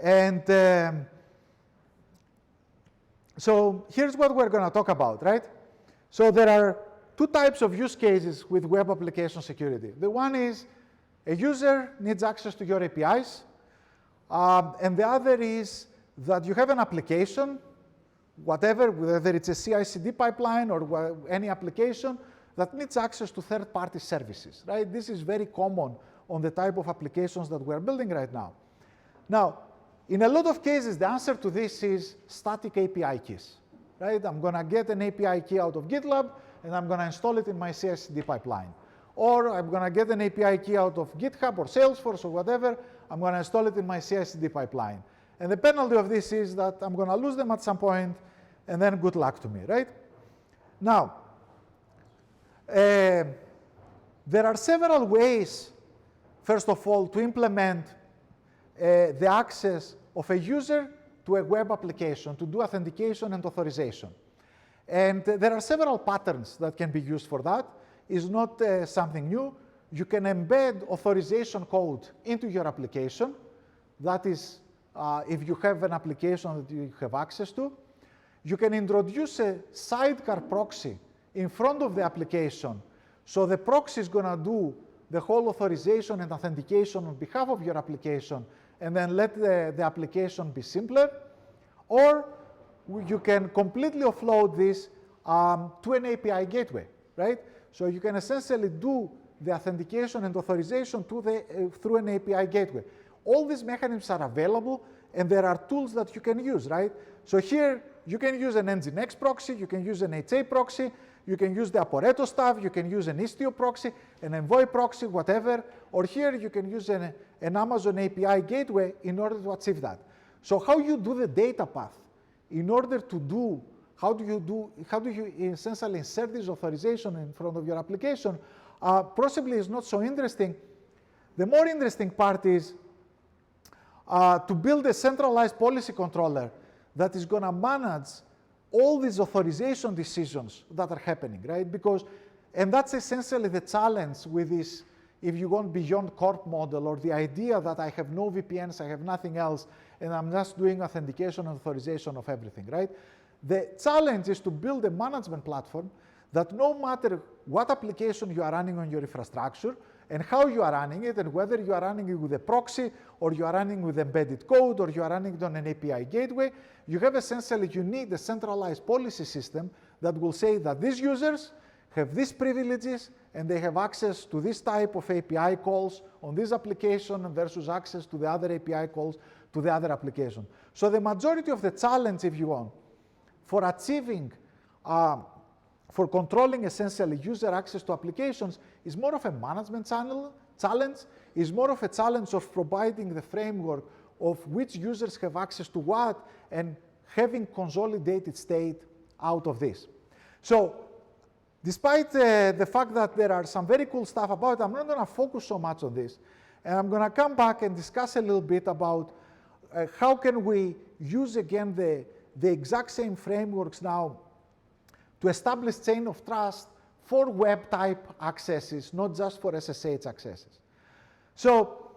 And so here's what we're going to talk about, right? So there are two types of use cases with web application security. The one is a user needs access to your APIs, and the other is that you have an application, whatever, whether it's a CI/CD pipeline or any application that needs access to third-party services, right? This is very common on the type of applications that we're building right now. Now, in a lot of cases, the answer to this is static API keys, right? I'm going to get an API key out of GitLab, and I'm going to install it in my CI/CD pipeline. Or I'm going to get an API key out of GitHub or Salesforce or whatever. I'm going to install it in my CI/CD pipeline. And the penalty of this is that I'm going to lose them at some point, and then good luck to me, right? Now, there are several ways, first of all, to implement the access of a user to a web application to do authentication and authorization. And there are several patterns that can be used for that. It's not something new. You can embed authorization code into your application. That is, if you have an application that you have access to. You can introduce a sidecar proxy in front of the application. So the proxy is going to do the whole authorization and authentication on behalf of your application, and then let the application be simpler. Or you can completely offload this to an API gateway, right? So you can essentially do the authentication and authorization through an API gateway. All these mechanisms are available, and there are tools that you can use, right? So here, you can use an Nginx proxy, you can use an HA proxy, you can use the Aporeto stuff, you can use an Istio proxy, an Envoy proxy, whatever. Or here, you can use an Amazon API gateway in order to achieve that. So how you do the data path in order to do, how do you essentially insert this authorization in front of your application, possibly is not so interesting. The more interesting part is to build a centralized policy controller that is going to manage all these authorization decisions that are happening, right? Because, and that's essentially the challenge with this, if you want beyond corp model, or the idea that I have no VPNs, I have nothing else, and I'm just doing authentication and authorization of everything, right? The challenge is to build a management platform that no matter what application you are running on your infrastructure and how you are running it, and whether you are running it with a proxy, or you are running with embedded code, or you are running it on an API gateway, you have essentially, you need a centralized policy system that will say that these users have these privileges, and they have access to this type of API calls on this application versus access to the other API calls to the other application. So the majority of the challenge, if you want, for achieving, for controlling essentially user access to applications is more of a management challenge, is more of a challenge of providing the framework of which users have access to what, and having consolidated state out of this. So despite the fact that there are some very cool stuff about it, I'm not going to focus so much on this. And I'm going to come back and discuss a little bit about how can we use again the exact same frameworks now to establish chain of trust for web type accesses, not just for SSH accesses. So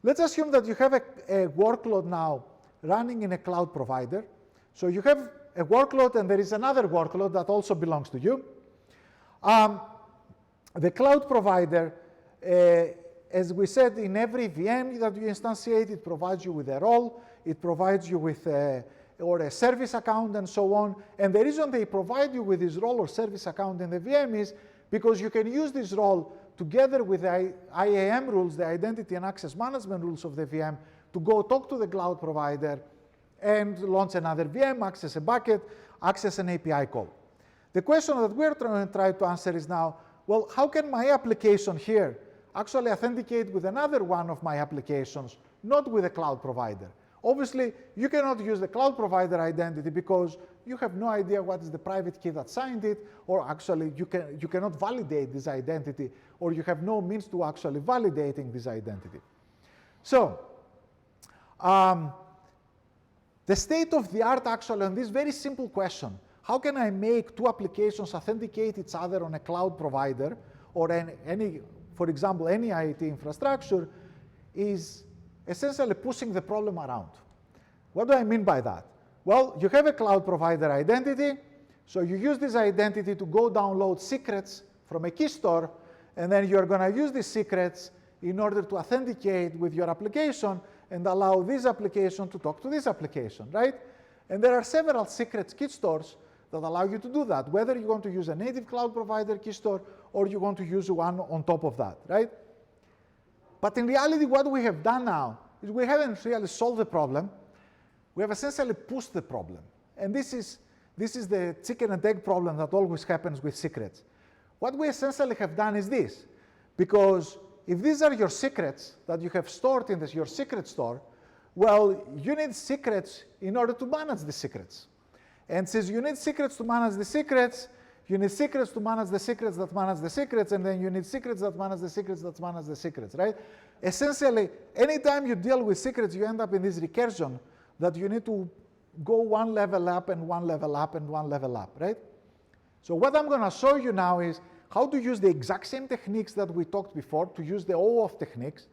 let's assume that you have a workload now running in a cloud provider. So you have a workload, and there is another workload that also belongs to you. The cloud provider, as we said, in every VM that you instantiate, it provides you with a role, it provides you with or a service account and so on. And the reason they provide you with this role or service account in the VM is because you can use this role together with the IAM rules, the identity and access management rules of the VM, to go talk to the cloud provider and launch another VM, access a bucket, access an API call. The question that we're trying to answer is now, well, how can my application here actually authenticate with another one of my applications, not with a cloud provider? Obviously, you cannot use the cloud provider identity because you have no idea what is the private key that signed it, or actually you cannot validate this identity, or you have no means to actually validating this identity. So, the state of the art actually on this very simple question, how can I make two applications authenticate each other on a cloud provider or for example, any IT infrastructure, is essentially pushing the problem around. What do I mean by that? Well, you have a cloud provider identity, so you use this identity to go download secrets from a key store, and then you're going to use these secrets in order to authenticate with your application and allow this application to talk to this application, right? And there are several secrets key stores that allow you to do that, whether you want to use a native cloud provider key store or you want to use one on top of that, right? But in reality, what we have done now is we haven't really solved the problem. We have essentially pushed the problem. And this is the chicken and egg problem that always happens with secrets. What we essentially have done is this, because if these are your secrets that you have stored in your secret store, well, you need secrets in order to manage the secrets. And since you need secrets to manage the secrets, you need secrets to manage the secrets that manage the secrets, and then you need secrets that manage the secrets that manage the secrets, right? Essentially, anytime you deal with secrets, you end up in this recursion that you need to go one level up and one level up and one level up, right? So what I'm going to show you now is how to use the exact same techniques that we talked before, to use the OAuth techniques,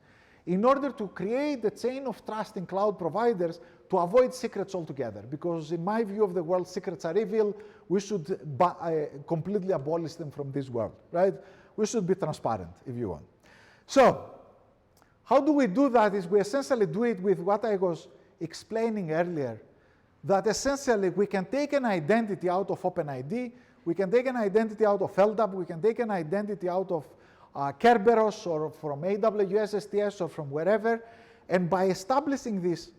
in order to create the chain of trust in cloud providers to avoid secrets altogether. Because in my view of the world, secrets are evil. We should completely abolish them from this world, right? We should be transparent, if you want. So, how do we do that is we essentially do it with what I was explaining earlier, that essentially we can take an identity out of OpenID, we can take an identity out of LDAP, we can take an identity out of Kerberos or from AWS STS or from wherever, and by establishing this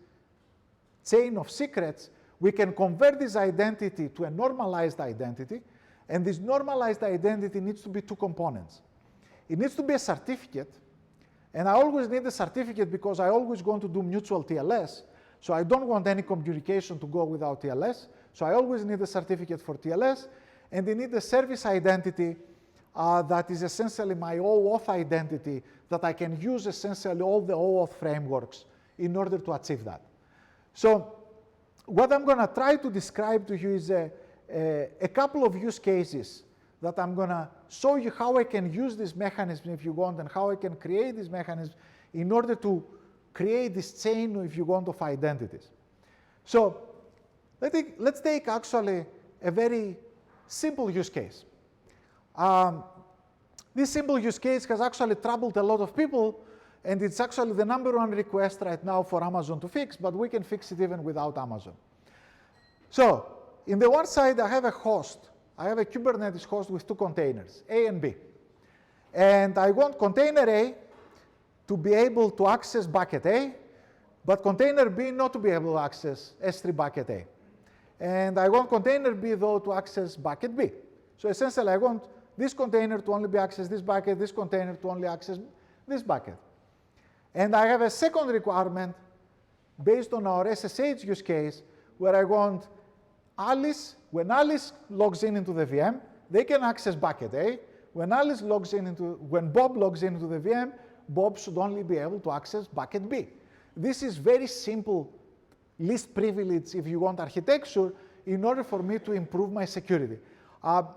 chain of secrets, we can convert this identity to a normalized identity, and this normalized identity needs to be two components. It needs to be a certificate, and I always need a certificate because I always want to do mutual TLS, so I don't want any communication to go without TLS, so I always need a certificate for TLS, and I need a service identity that is essentially my OAuth identity that I can use essentially all the OAuth frameworks in order to achieve that. So what I'm going to try to describe to you is a couple of use cases that I'm going to show you how I can use this mechanism if you want, and how I can create this mechanism in order to create this chain, if you want, of identities. So let's take actually a very simple use case. This simple use case has actually troubled a lot of people, and it's actually the #1 request right now for Amazon to fix, but we can fix it even without Amazon. So, in the one side, I have a host. I have a Kubernetes host with two containers, A and B. And I want container A to be able to access bucket A, but container B not to be able to access S3 bucket A. And I want container B, though, to access bucket B. So essentially, I want this container to only be accessed this bucket, this container to only access this bucket. And I have a second requirement based on our SSH use case, where I want Alice, when Alice logs into the VM, they can access bucket A. When Bob logs into the VM, Bob should only be able to access bucket B. This is very simple least privilege, if you want, architecture in order for me to improve my security.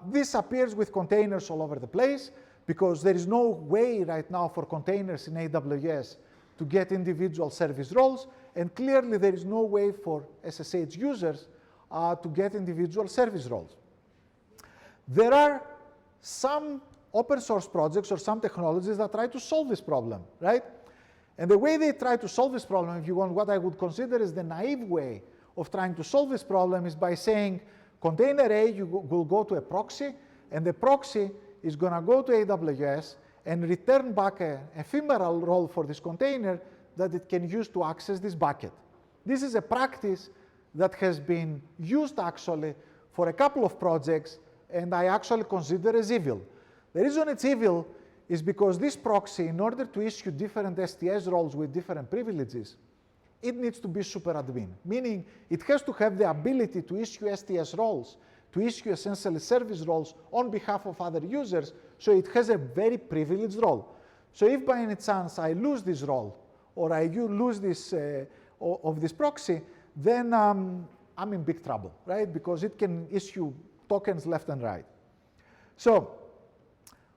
This appears with containers all over the place because there is no way right now for containers in AWS to get individual service roles, and clearly there is no way for SSH users to get individual service roles. There are some open source projects or some technologies that try to solve this problem, right? And the way they try to solve this problem, if you want, what I would consider is the naive way of trying to solve this problem, is by saying container A will go to a proxy, and the proxy is going to go to AWS, and return back an ephemeral role for this container that it can use to access this bucket. This is a practice that has been used actually for a couple of projects, and I actually consider as evil. The reason it's evil is because this proxy, in order to issue different STS roles with different privileges, it needs to be super admin, meaning it has to have the ability to issue STS roles, to issue essentially service roles on behalf of other users, so it has a very privileged role. So if by any chance I lose this role, or I lose this of this proxy, then I'm in big trouble, right? Because it can issue tokens left and right. So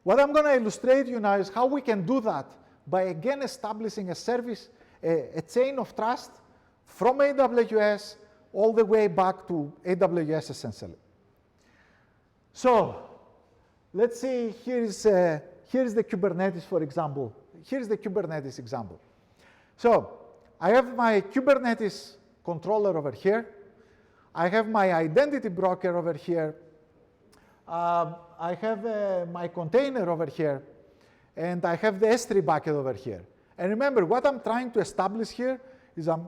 what I'm going to illustrate you now is how we can do that by again establishing a service, a chain of trust from AWS all the way back to AWS essentially. So let's see, here's the Kubernetes, for example. Here's the Kubernetes example. So I have my Kubernetes controller over here. I have my identity broker over here. I have my container over here. And I have the S3 bucket over here. And remember, what I'm trying to establish here is I'm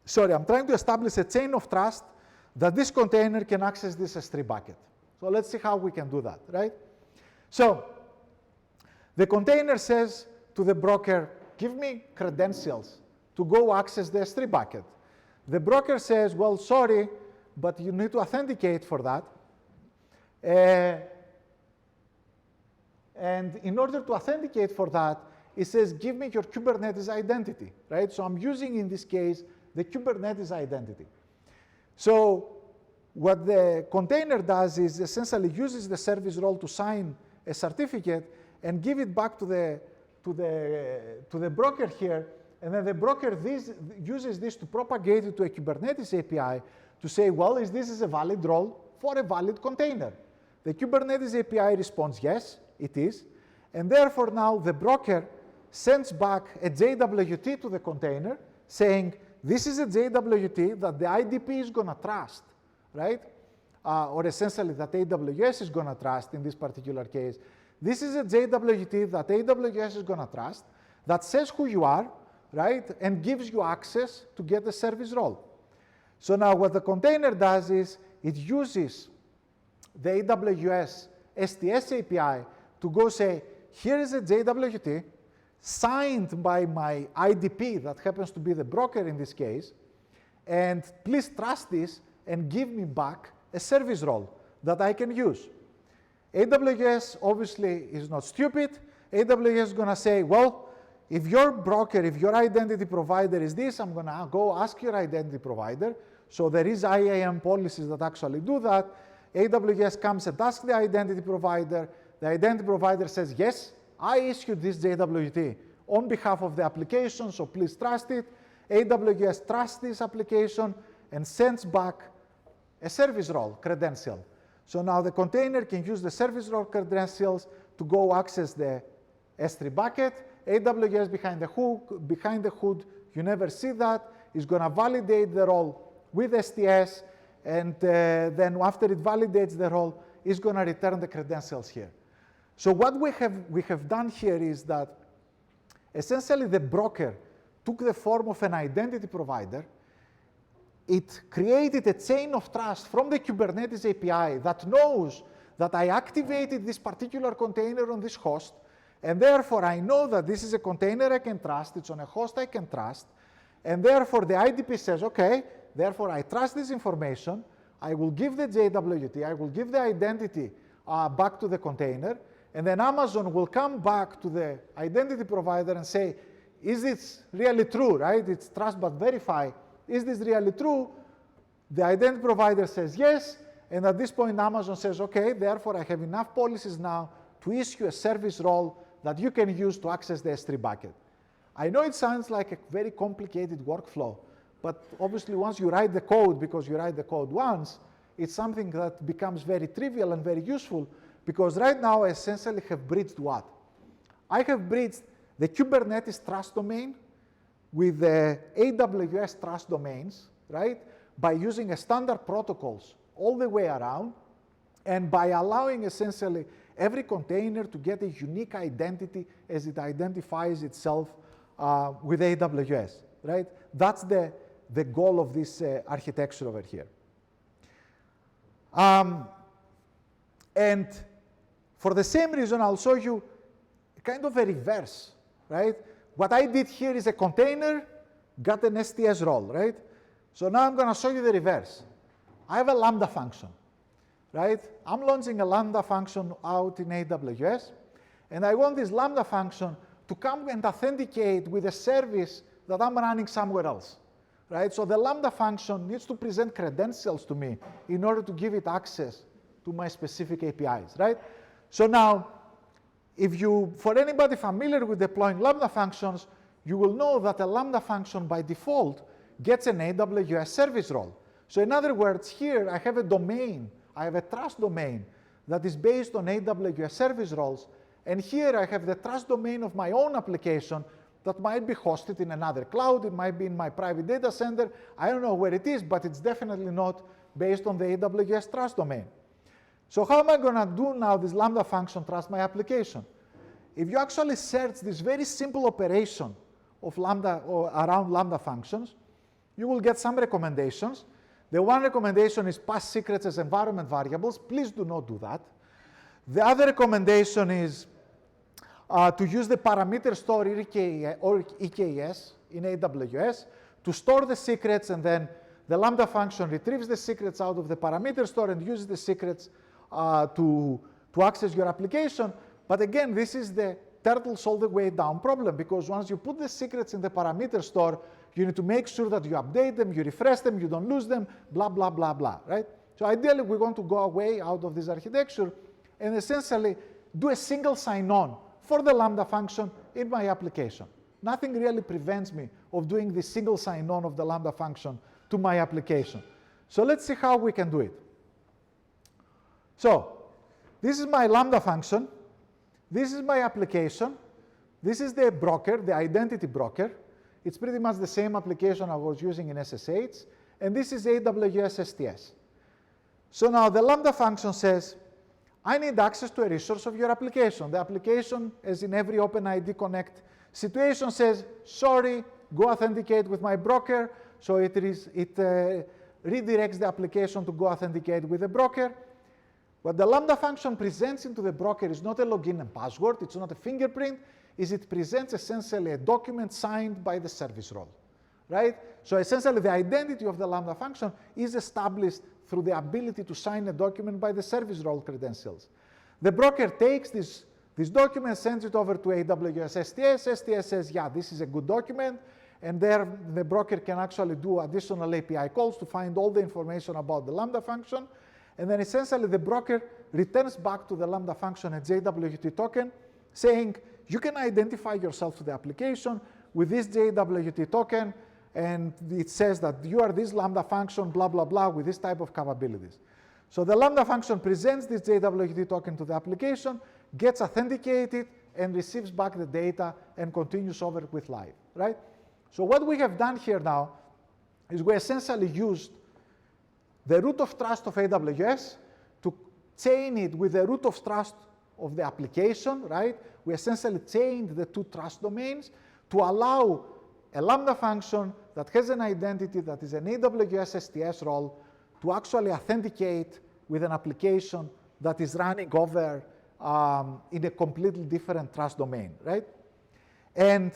trying to establish a chain of trust that this container can access this S3 bucket. So let's see how we can do that, right? So the container says to the broker, give me credentials to go access the S3 bucket. The broker says, well, sorry, but you need to authenticate for that. And in order to authenticate for that, it says, give me your Kubernetes identity, right? So I'm using, in this case, the Kubernetes identity. So what the container does is essentially uses the service role to sign a certificate and give it back to the broker here, and then the broker uses this to propagate it to a Kubernetes API to say, well, this is a valid role for a valid container. The Kubernetes API responds, yes, it is, and therefore now the broker sends back a JWT to the container saying, this is a JWT that the IDP is going to trust, right? Or essentially that AWS is going to trust in this particular case. This is a JWT that AWS is going to trust, that says who you are, right? And gives you access to get the service role. So now what the container does is it uses the AWS STS API to go say, here is a JWT signed by my IDP, that happens to be the broker in this case, and please trust this and give me back a service role that I can use. AWS obviously is not stupid. AWS is going to say, well, if your broker, if your identity provider is this, I'm going to go ask your identity provider. So there is IAM policies that actually do that. AWS comes and asks the identity provider. The identity provider says, yes, I issued this JWT on behalf of the application, so please trust it. AWS trusts this application and sends back a service role credential. So now the container can use the service role credentials to go access the S3 bucket. AWS behind the hood, you never see that, is going to validate the role with STS, and then after it validates the role, it's going to return the credentials here. So what we have done here is that essentially the broker took the form of an identity provider. It created a chain of trust from the Kubernetes API that knows that I activated this particular container on this host, and therefore I know that this is a container I can trust, it's on a host I can trust, and therefore the IDP says, okay, therefore I trust this information, I will give the JWT, I will give the identity back to the container, and then Amazon will come back to the identity provider and say, is this really true, right? It's trust but verify. Is this really true? The identity provider says yes, and at this point Amazon says, okay, therefore I have enough policies now to issue a service role that you can use to access the S3 bucket. I know it sounds like a very complicated workflow, but obviously once you write the code, because you write the code once, it's something that becomes very trivial and very useful, because right now I essentially have bridged what? I have bridged the Kubernetes trust domain with the AWS trust domains, right? By using a standard protocols all the way around, and by allowing essentially every container to get a unique identity as it identifies itself with AWS, right? That's the goal of this architecture over here. And for the same reason, I'll show you kind of a reverse, right? What I did here is a container, got an STS role, right? So now I'm going to show you the reverse. I have a Lambda function, right? I'm launching a Lambda function out in AWS, and I want this Lambda function to come and authenticate with a service that I'm running somewhere else, right? So the Lambda function needs to present credentials to me in order to give it access to my specific APIs, right? So now, for anybody familiar with deploying Lambda functions, you will know that a Lambda function by default gets an AWS service role. So in other words, here I have a domain, I have a trust domain that is based on AWS service roles, and here I have the trust domain of my own application that might be hosted in another cloud, it might be in my private data center, I don't know where it is, but it's definitely not based on the AWS trust domain. So how am I going to do now this Lambda function trust my application? If you actually search this very simple operation of Lambda or around Lambda functions, you will get some recommendations. The one recommendation is pass secrets as environment variables. Please do not do that. The other recommendation is to use the parameter store or EKS in AWS to store the secrets, and then the Lambda function retrieves the secrets out of the parameter store and uses the secrets to access your application. But again, this is the turtles all the way down problem, because once you put the secrets in the parameter store, you need to make sure that you update them, you refresh them, you don't lose them, blah, blah, blah, blah, right? So ideally, we want to go away out of this architecture and essentially do a single sign-on for the Lambda function in my application. Nothing really prevents me of doing this single sign-on of the Lambda function to my application. So let's see how we can do it. So this is my Lambda function. This is my application. This is the broker, the identity broker. It's pretty much the same application I was using in SSH. And this is AWS STS. So now the Lambda function says, I need access to a resource of your application. The application, as in every OpenID Connect situation, says, sorry, go authenticate with my broker. So it redirects the application to go authenticate with the broker. What the Lambda function presents into the broker is not a login and password, it's not a fingerprint, it presents essentially a document signed by the service role, right? So essentially the identity of the Lambda function is established through the ability to sign a document by the service role credentials. The broker takes this document, sends it over to AWS STS. STS says, yeah, this is a good document, and there the broker can actually do additional API calls to find all the information about the Lambda function. And then essentially the broker returns back to the Lambda function a JWT token saying, you can identify yourself to the application with this JWT token, and it says that you are this Lambda function, blah, blah, blah, with this type of capabilities. So the Lambda function presents this JWT token to the application, gets authenticated, and receives back the data and continues over with live, right? So what we have done here now is we essentially used the root of trust of AWS to chain it with the root of trust of the application, right? We essentially chained the two trust domains to allow a Lambda function that has an identity that is an AWS STS role to actually authenticate with an application that is running over in a completely different trust domain, right? And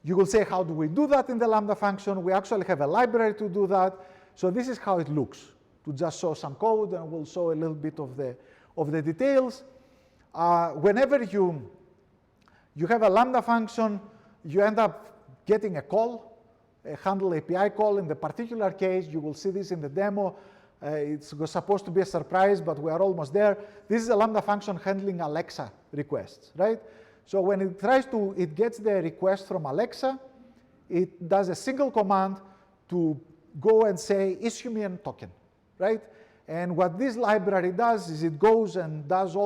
you will say, how do we do that in the Lambda function? We actually have a library to do that. So this is how it looks, to just show some code, and we'll show a little bit of the details. Whenever you have a Lambda function, you end up getting a call, a handle API call. In the particular case, you will see this in the demo. It's supposed to be a surprise, but we are almost there. This is a Lambda function handling Alexa requests, right? So when it gets the request from Alexa, it does a single command to go and say, issue me a token, right? And what this library does is it goes and does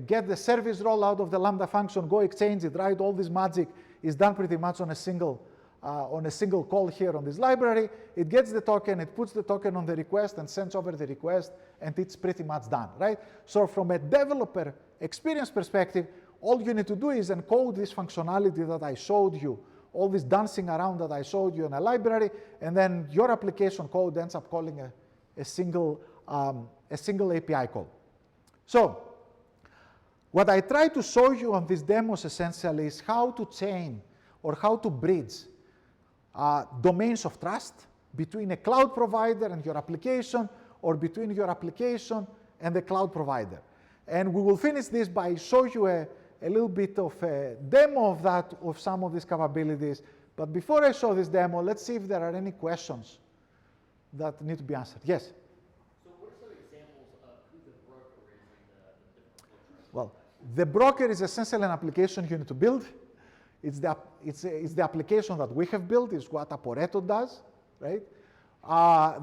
get the service role out of the Lambda function, go exchange it, right? All this magic is done pretty much on a single on a single call here on this library. It gets the token, it puts the token on the request and sends over the request, and it's pretty much done, right? So from a developer experience perspective, all you need to do is encode this functionality that I showed you, all this dancing around that I showed you in a library, and then your application code ends up calling a single API call. So what I try to show you on these demos essentially is how to chain or how to bridge domains of trust between a cloud provider and your application, or between your application and the cloud provider. And we will finish this by showing you a little bit of a demo of that, of some of these capabilities. But before I show this demo, let's see if there are any questions that need to be answered. Yes? So what are some examples of who the broker is in the different filters? Well, the broker is essentially an application you need to build. It's the application that we have built. It's what Aporeto does, right?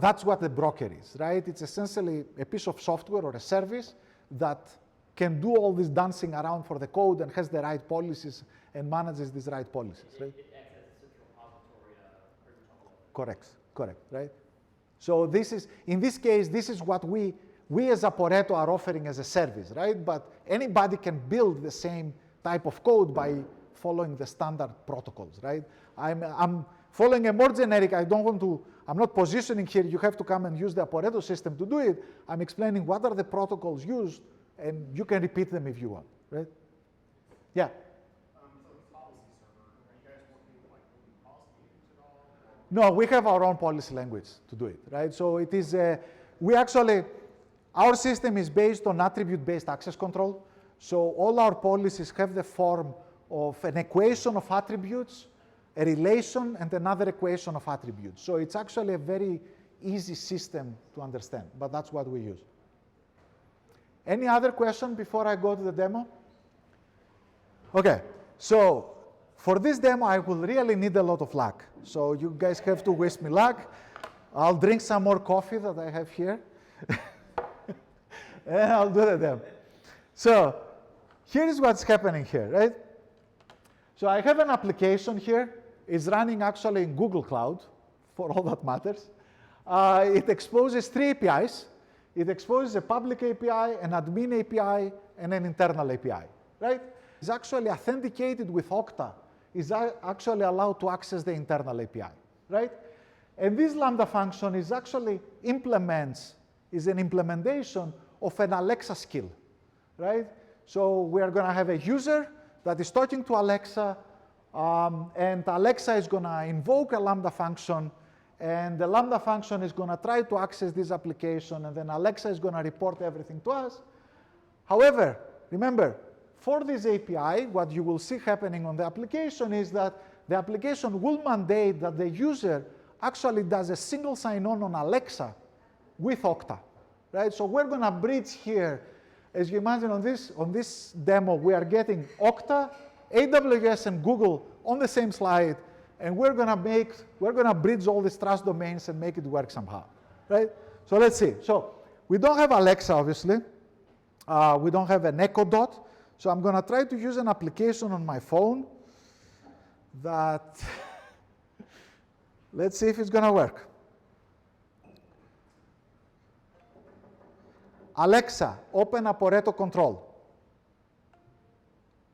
That's what the broker is, right? It's essentially a piece of software or a service that can do all this dancing around for the code and has the right policies and manages these right policies, right? It acts as a central repository. Correct, right? So this is, in this case, this is what we as Aporeto are offering as a service, right? But anybody can build the same type of code by following the standard protocols, right? I'm following a more generic, I'm not positioning here, you have to come and use the Aporeto system to do it. I'm explaining what are the protocols used, and you can repeat them if you want, right? Yeah? So the policy server, are you guys working with like open policy language at all? No, we have our own policy language to do it, right? So it is, our system is based on attribute-based access control. So all our policies have the form of an equation of attributes, a relation, and another equation of attributes. So it's actually a very easy system to understand, but that's what we use. Any other question before I go to the demo? Okay, so for this demo, I will really need a lot of luck. So you guys have to wish me luck. I'll drink some more coffee that I have here. And I'll do the demo. So here is what's happening here, right? So I have an application here. It's running actually in Google Cloud, for all that matters. It exposes 3 APIs. It exposes a public API, an admin API, and an internal API, right? It's actually authenticated with Okta. It's actually allowed to access the internal API, right? And this Lambda function is actually is an implementation of an Alexa skill, right? So we are going to have a user that is talking to Alexa, and Alexa is going to invoke a Lambda function, and the Lambda function is going to try to access this application, and then Alexa is going to report everything to us. However, remember, for this API, what you will see happening on the application is that the application will mandate that the user actually does a single sign-on on Alexa with Okta, right? So we're going to bridge here. As you imagine on this demo, we are getting Okta, AWS, and Google on the same slide, and we're going to bridge all these trust domains and make it work somehow, right? So let's see. So we don't have Alexa, obviously. We don't have an Echo Dot. So I'm going to try to use an application on my phone that, let's see if it's going to work. Alexa, open Aporeto control.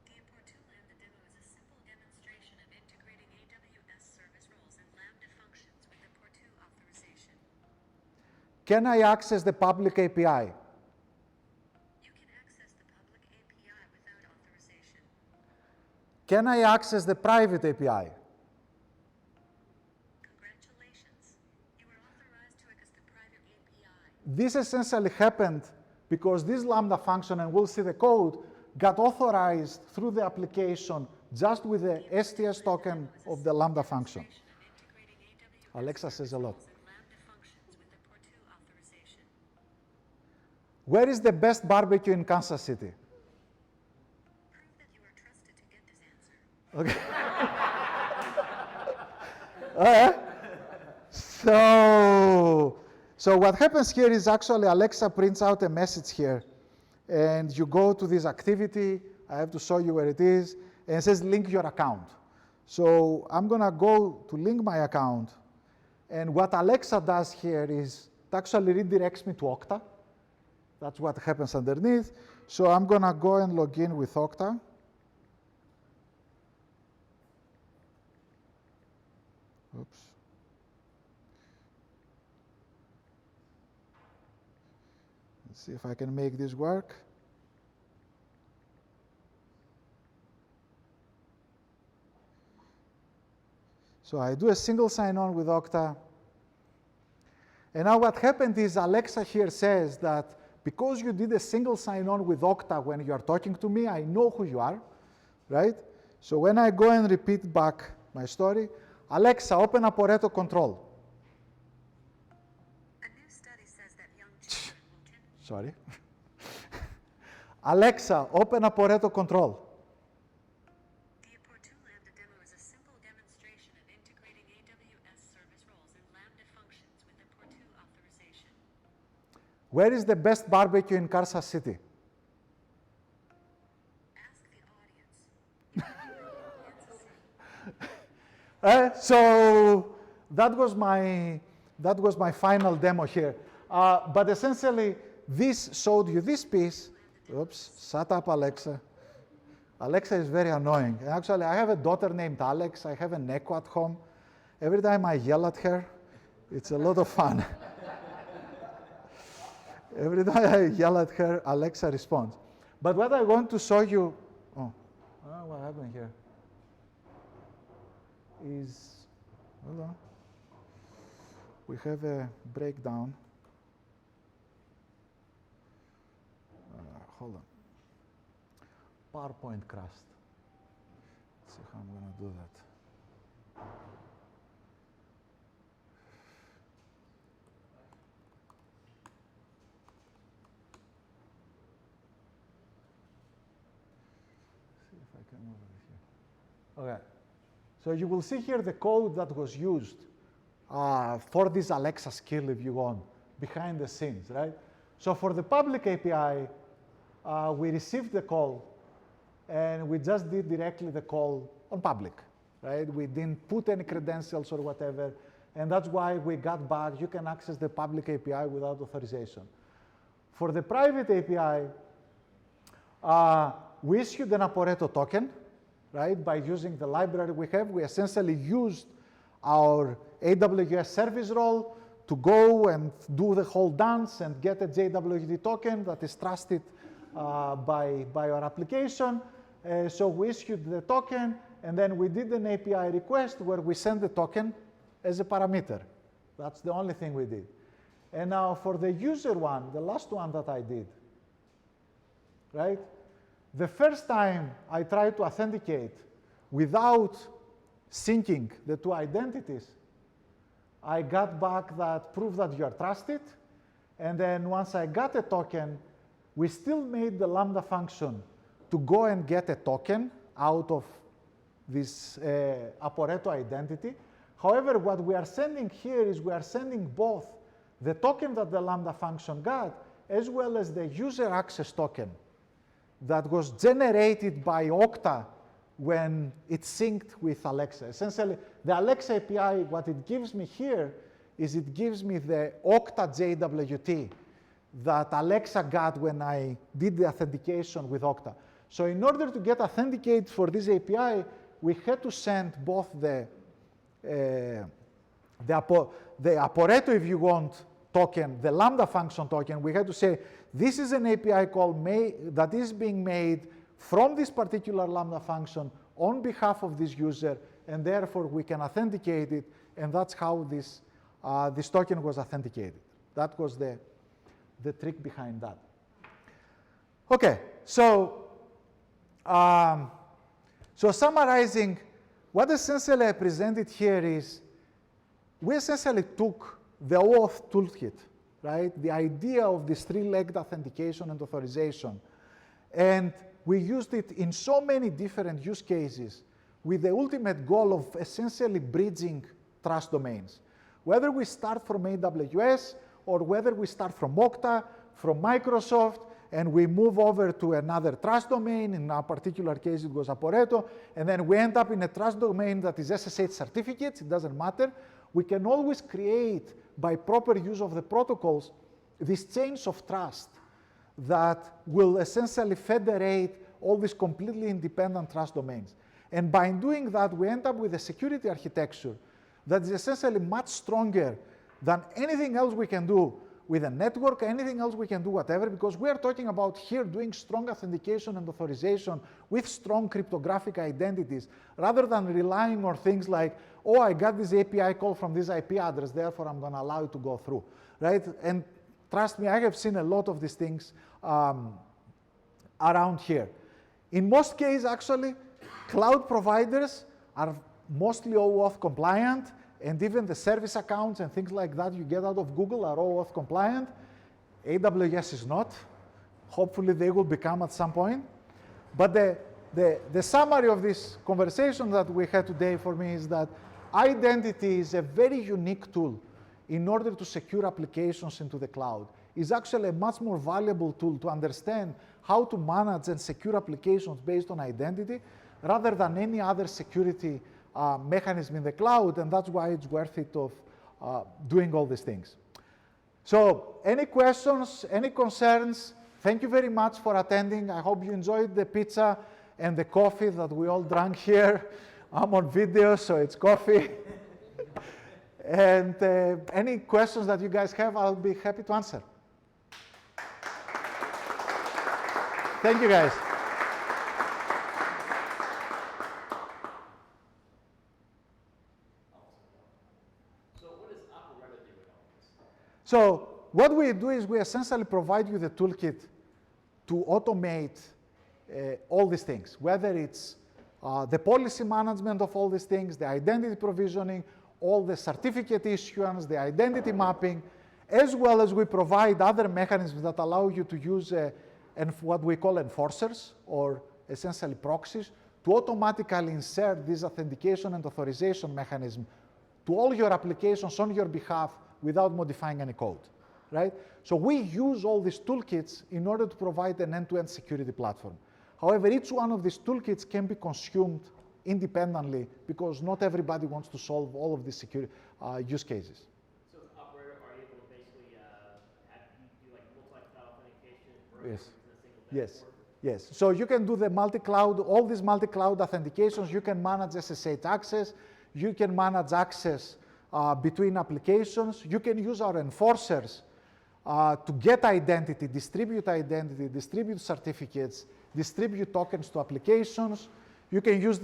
The Aporeto Lambda demo is a simple demonstration of integrating AWS service roles and Lambda functions with Aporeto authorization. Can I access the public API? You can access the public API without authorization. Can I access the private API? Congratulations. You are authorized to access the private API. This essentially happened because this Lambda function, and we'll see the code, got authorized through the application just with the STS token of the Lambda function. Alexa says a lot. Where is the best barbecue in Kansas City? Prove that you are trusted to get this answer. Okay. So what happens here is actually Alexa prints out a message here, and you go to this activity. I have to show you where it is, and it says link your account. So I'm going to go to link my account. And what Alexa does here is it actually redirects me to Okta. That's what happens underneath. So I'm going to go and log in with Okta. Oops. Let's see if I can make this work. So I do a single sign-on with Okta. And now what happened is Alexa here says that because you did a single sign-on with Okta when you are talking to me, I know who you are, right? So when I go and repeat back my story, Alexa, open up Pareto control. A new study says that young children will tend Sorry. Alexa, open up Pareto control. The Portu Lambda demo is a simple demonstration of integrating AWS service roles and Lambda functions with the Portu authorization. Where is the best barbecue in Kansas City? Ask the audience. So that was my final demo here. But essentially, this showed you this piece. Oops, shut up, Alexa. Alexa is very annoying. Actually, I have a daughter named Alex. I have an echo at home. Every time I yell at her, it's a lot of fun. Every time I yell at her, Alexa responds. But what I want to show you, what happened here? Is, hold on. We have a breakdown. Hold on. PowerPoint crashed. Let's see how I'm going to do that. See if I can move it here. Okay. So you will see here the code that was used for this Alexa skill, if you want, behind the scenes, right? So for the public API, we received the call, and we just did directly the call on public, right? We didn't put any credentials or whatever, and that's why we got back, you can access the public API without authorization. For the private API, we issued an Pareto token, right? By using the library we have, we essentially used our AWS service role to go and do the whole dance and get a JWT token that is trusted by our application. So we issued the token, and then we did an API request where we send the token as a parameter. That's the only thing we did. And now for the user one, the last one that I did, right? The first time I tried to authenticate without syncing the two identities, I got back that proof that you are trusted. And then once I got a token, we still made the Lambda function to go and get a token out of this Pareto identity. However, what we are sending here is we are sending both the token that the Lambda function got as well as the user access token that was generated by Okta when it synced with Alexa. Essentially, the Alexa API, what it gives me here is it gives me the Okta JWT that Alexa got when I did the authentication with Okta. So in order to get authenticated for this API, we had to send both the Pareto, if you want, token, the Lambda function token. We had to say, this is an API call that is being made from this particular Lambda function on behalf of this user, and therefore we can authenticate it, and that's how this token was authenticated. That was the trick behind that. Okay, so summarizing, what essentially I presented here is we essentially took the OAuth toolkit, right? The idea of this three-legged authentication and authorization. And we used it in so many different use cases with the ultimate goal of essentially bridging trust domains. Whether we start from AWS or whether we start from Okta, from Microsoft, and we move over to another trust domain. In our particular case, it was Aporeto, and then we end up in a trust domain that is SSH certificates. It doesn't matter. We can always create, by proper use of the protocols, these chains of trust that will essentially federate all these completely independent trust domains. And by doing that, we end up with a security architecture that is essentially much stronger than anything else we can do with a network, anything else we can do, whatever, because we are talking about here doing strong authentication and authorization with strong cryptographic identities, rather than relying on things like, oh, I got this API call from this IP address, therefore I'm going to allow it to go through, right? And trust me, I have seen a lot of these things around here. In most cases, actually, cloud providers are mostly OAuth compliant, and even the service accounts and things like that you get out of Google are OAuth compliant. AWS is not. Hopefully they will become at some point. But the summary of this conversation that we had today for me is that identity is a very unique tool in order to secure applications into the cloud. It's actually a much more valuable tool to understand how to manage and secure applications based on identity rather than any other security mechanism in the cloud, and that's why it's worth it of doing all these things. So any questions, any concerns? Thank you very much for attending. I hope you enjoyed the pizza and the coffee that we all drank here. I'm on video, so it's coffee. And any questions that you guys have, I'll be happy to answer. Thank you, guys. So what we do is we essentially provide you the toolkit to automate all these things, whether it's the policy management of all these things, the identity provisioning, all the certificate issuance, the identity mapping, as well as we provide other mechanisms that allow you to use what we call enforcers, or essentially proxies, to automatically insert this authentication and authorization mechanism to all your applications on your behalf without modifying any code, right? So we use all these toolkits in order to provide an end-to-end security platform. However, each one of these toolkits can be consumed independently because not everybody wants to solve all of these security use cases. So as an operator, are you able to basically do like multi-cloud authentication for Yes. a single Yes. dashboard? Yes. So you can do the multi-cloud, all these multi-cloud authentications. You can manage SSH access. You can manage access between applications. You can use our enforcers to get identity, distribute certificates, distribute tokens to applications. You can use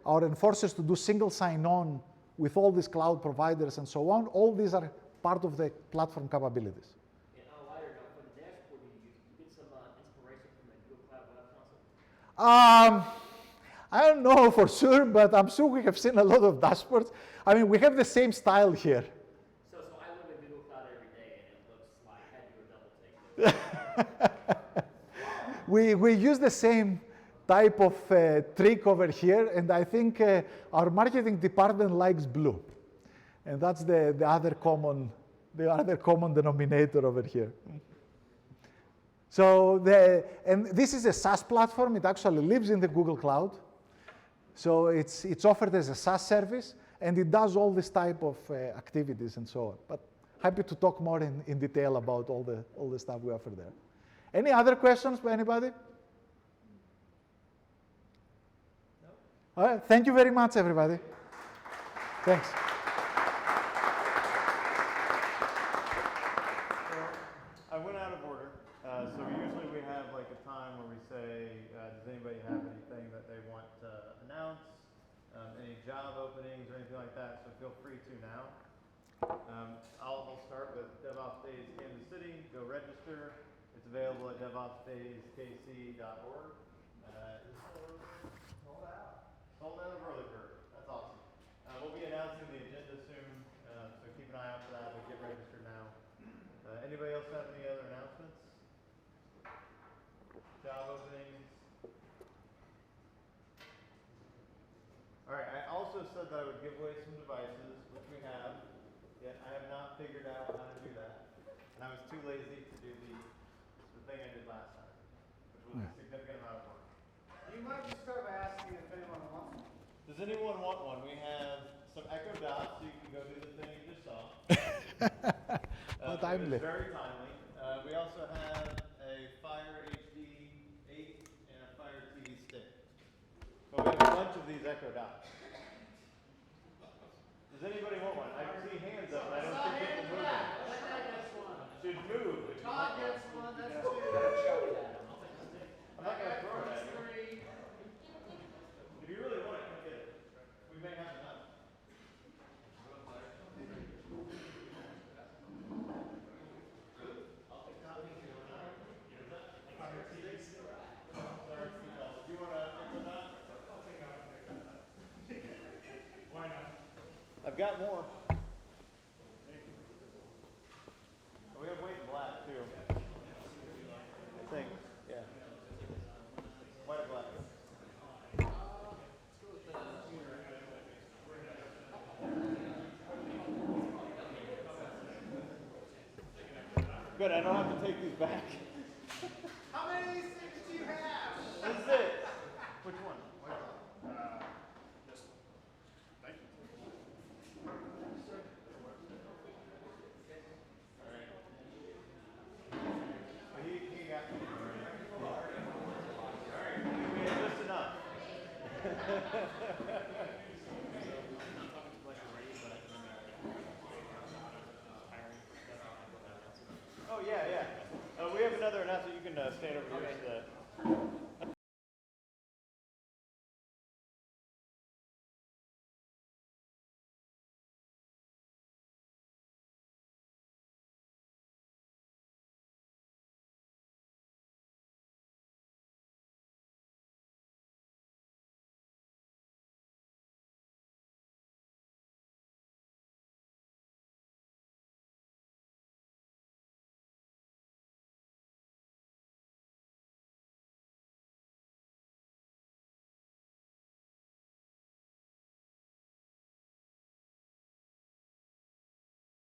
our enforcers to do single sign-on with all these cloud providers and so on. All these are part of the platform capabilities. And on a lighter note, for the dashboard you get some inspiration from the Google Cloud Web Console? I don't know for sure, but I'm sure we have seen a lot of dashboards. I mean, we have the same style here. So I live in Google Cloud every day, and it looks like I had to do a double take. We use the same type of trick over here, and I think our marketing department likes blue, and that's the other common denominator over here. So and this is a SaaS platform. It actually lives in the Google Cloud, so it's offered as a SaaS service, and it does all this type of activities and so on. But happy to talk more in detail about all the stuff we offer there. Any other questions by anybody? All right, thank you very much, everybody. Thanks. I went out of order. So usually we have like a time where we say, does anybody have anything that they want to announce? Any job openings or anything like that, so feel free to now. I'll start with DevOps Days Kansas City. Go register. It's available at devopsdayskc.org. Sold out of early bird. That's awesome. We'll be announcing the agenda soon, so keep an eye out for that. But get registered now. Anybody else have any other announcements? Job openings? All right. I also said that I would give away some devices, which we have. Yet I have not figured out how to do that, and I was too lazy to do the thing I did last time. was a significant amount of work. You might just start by asking if anyone wants one. Does anyone want one? We have some Echo Dots, so you can go do the thing you just saw. How timely. It's very timely. We also have a Fire HD 8 and a Fire TV stick. But we have a bunch of these Echo Dots. Does anybody want one? I see hands up, and I don't see people moving. Should move. if you want one. one, that's Yeah. two. I'm not gonna throw it at you. If you really want it, come get it. We may have enough. Do you want to pick them up? Why not? I've got more. We have white and black too. I think, yeah. White and black. Good, I don't have to take these back. How many of these things do you have? This is it. Which one? This one. Thank you. He got me. Alright, we have just enough. Oh, yeah, yeah. We have another announcement. You can stand over here so that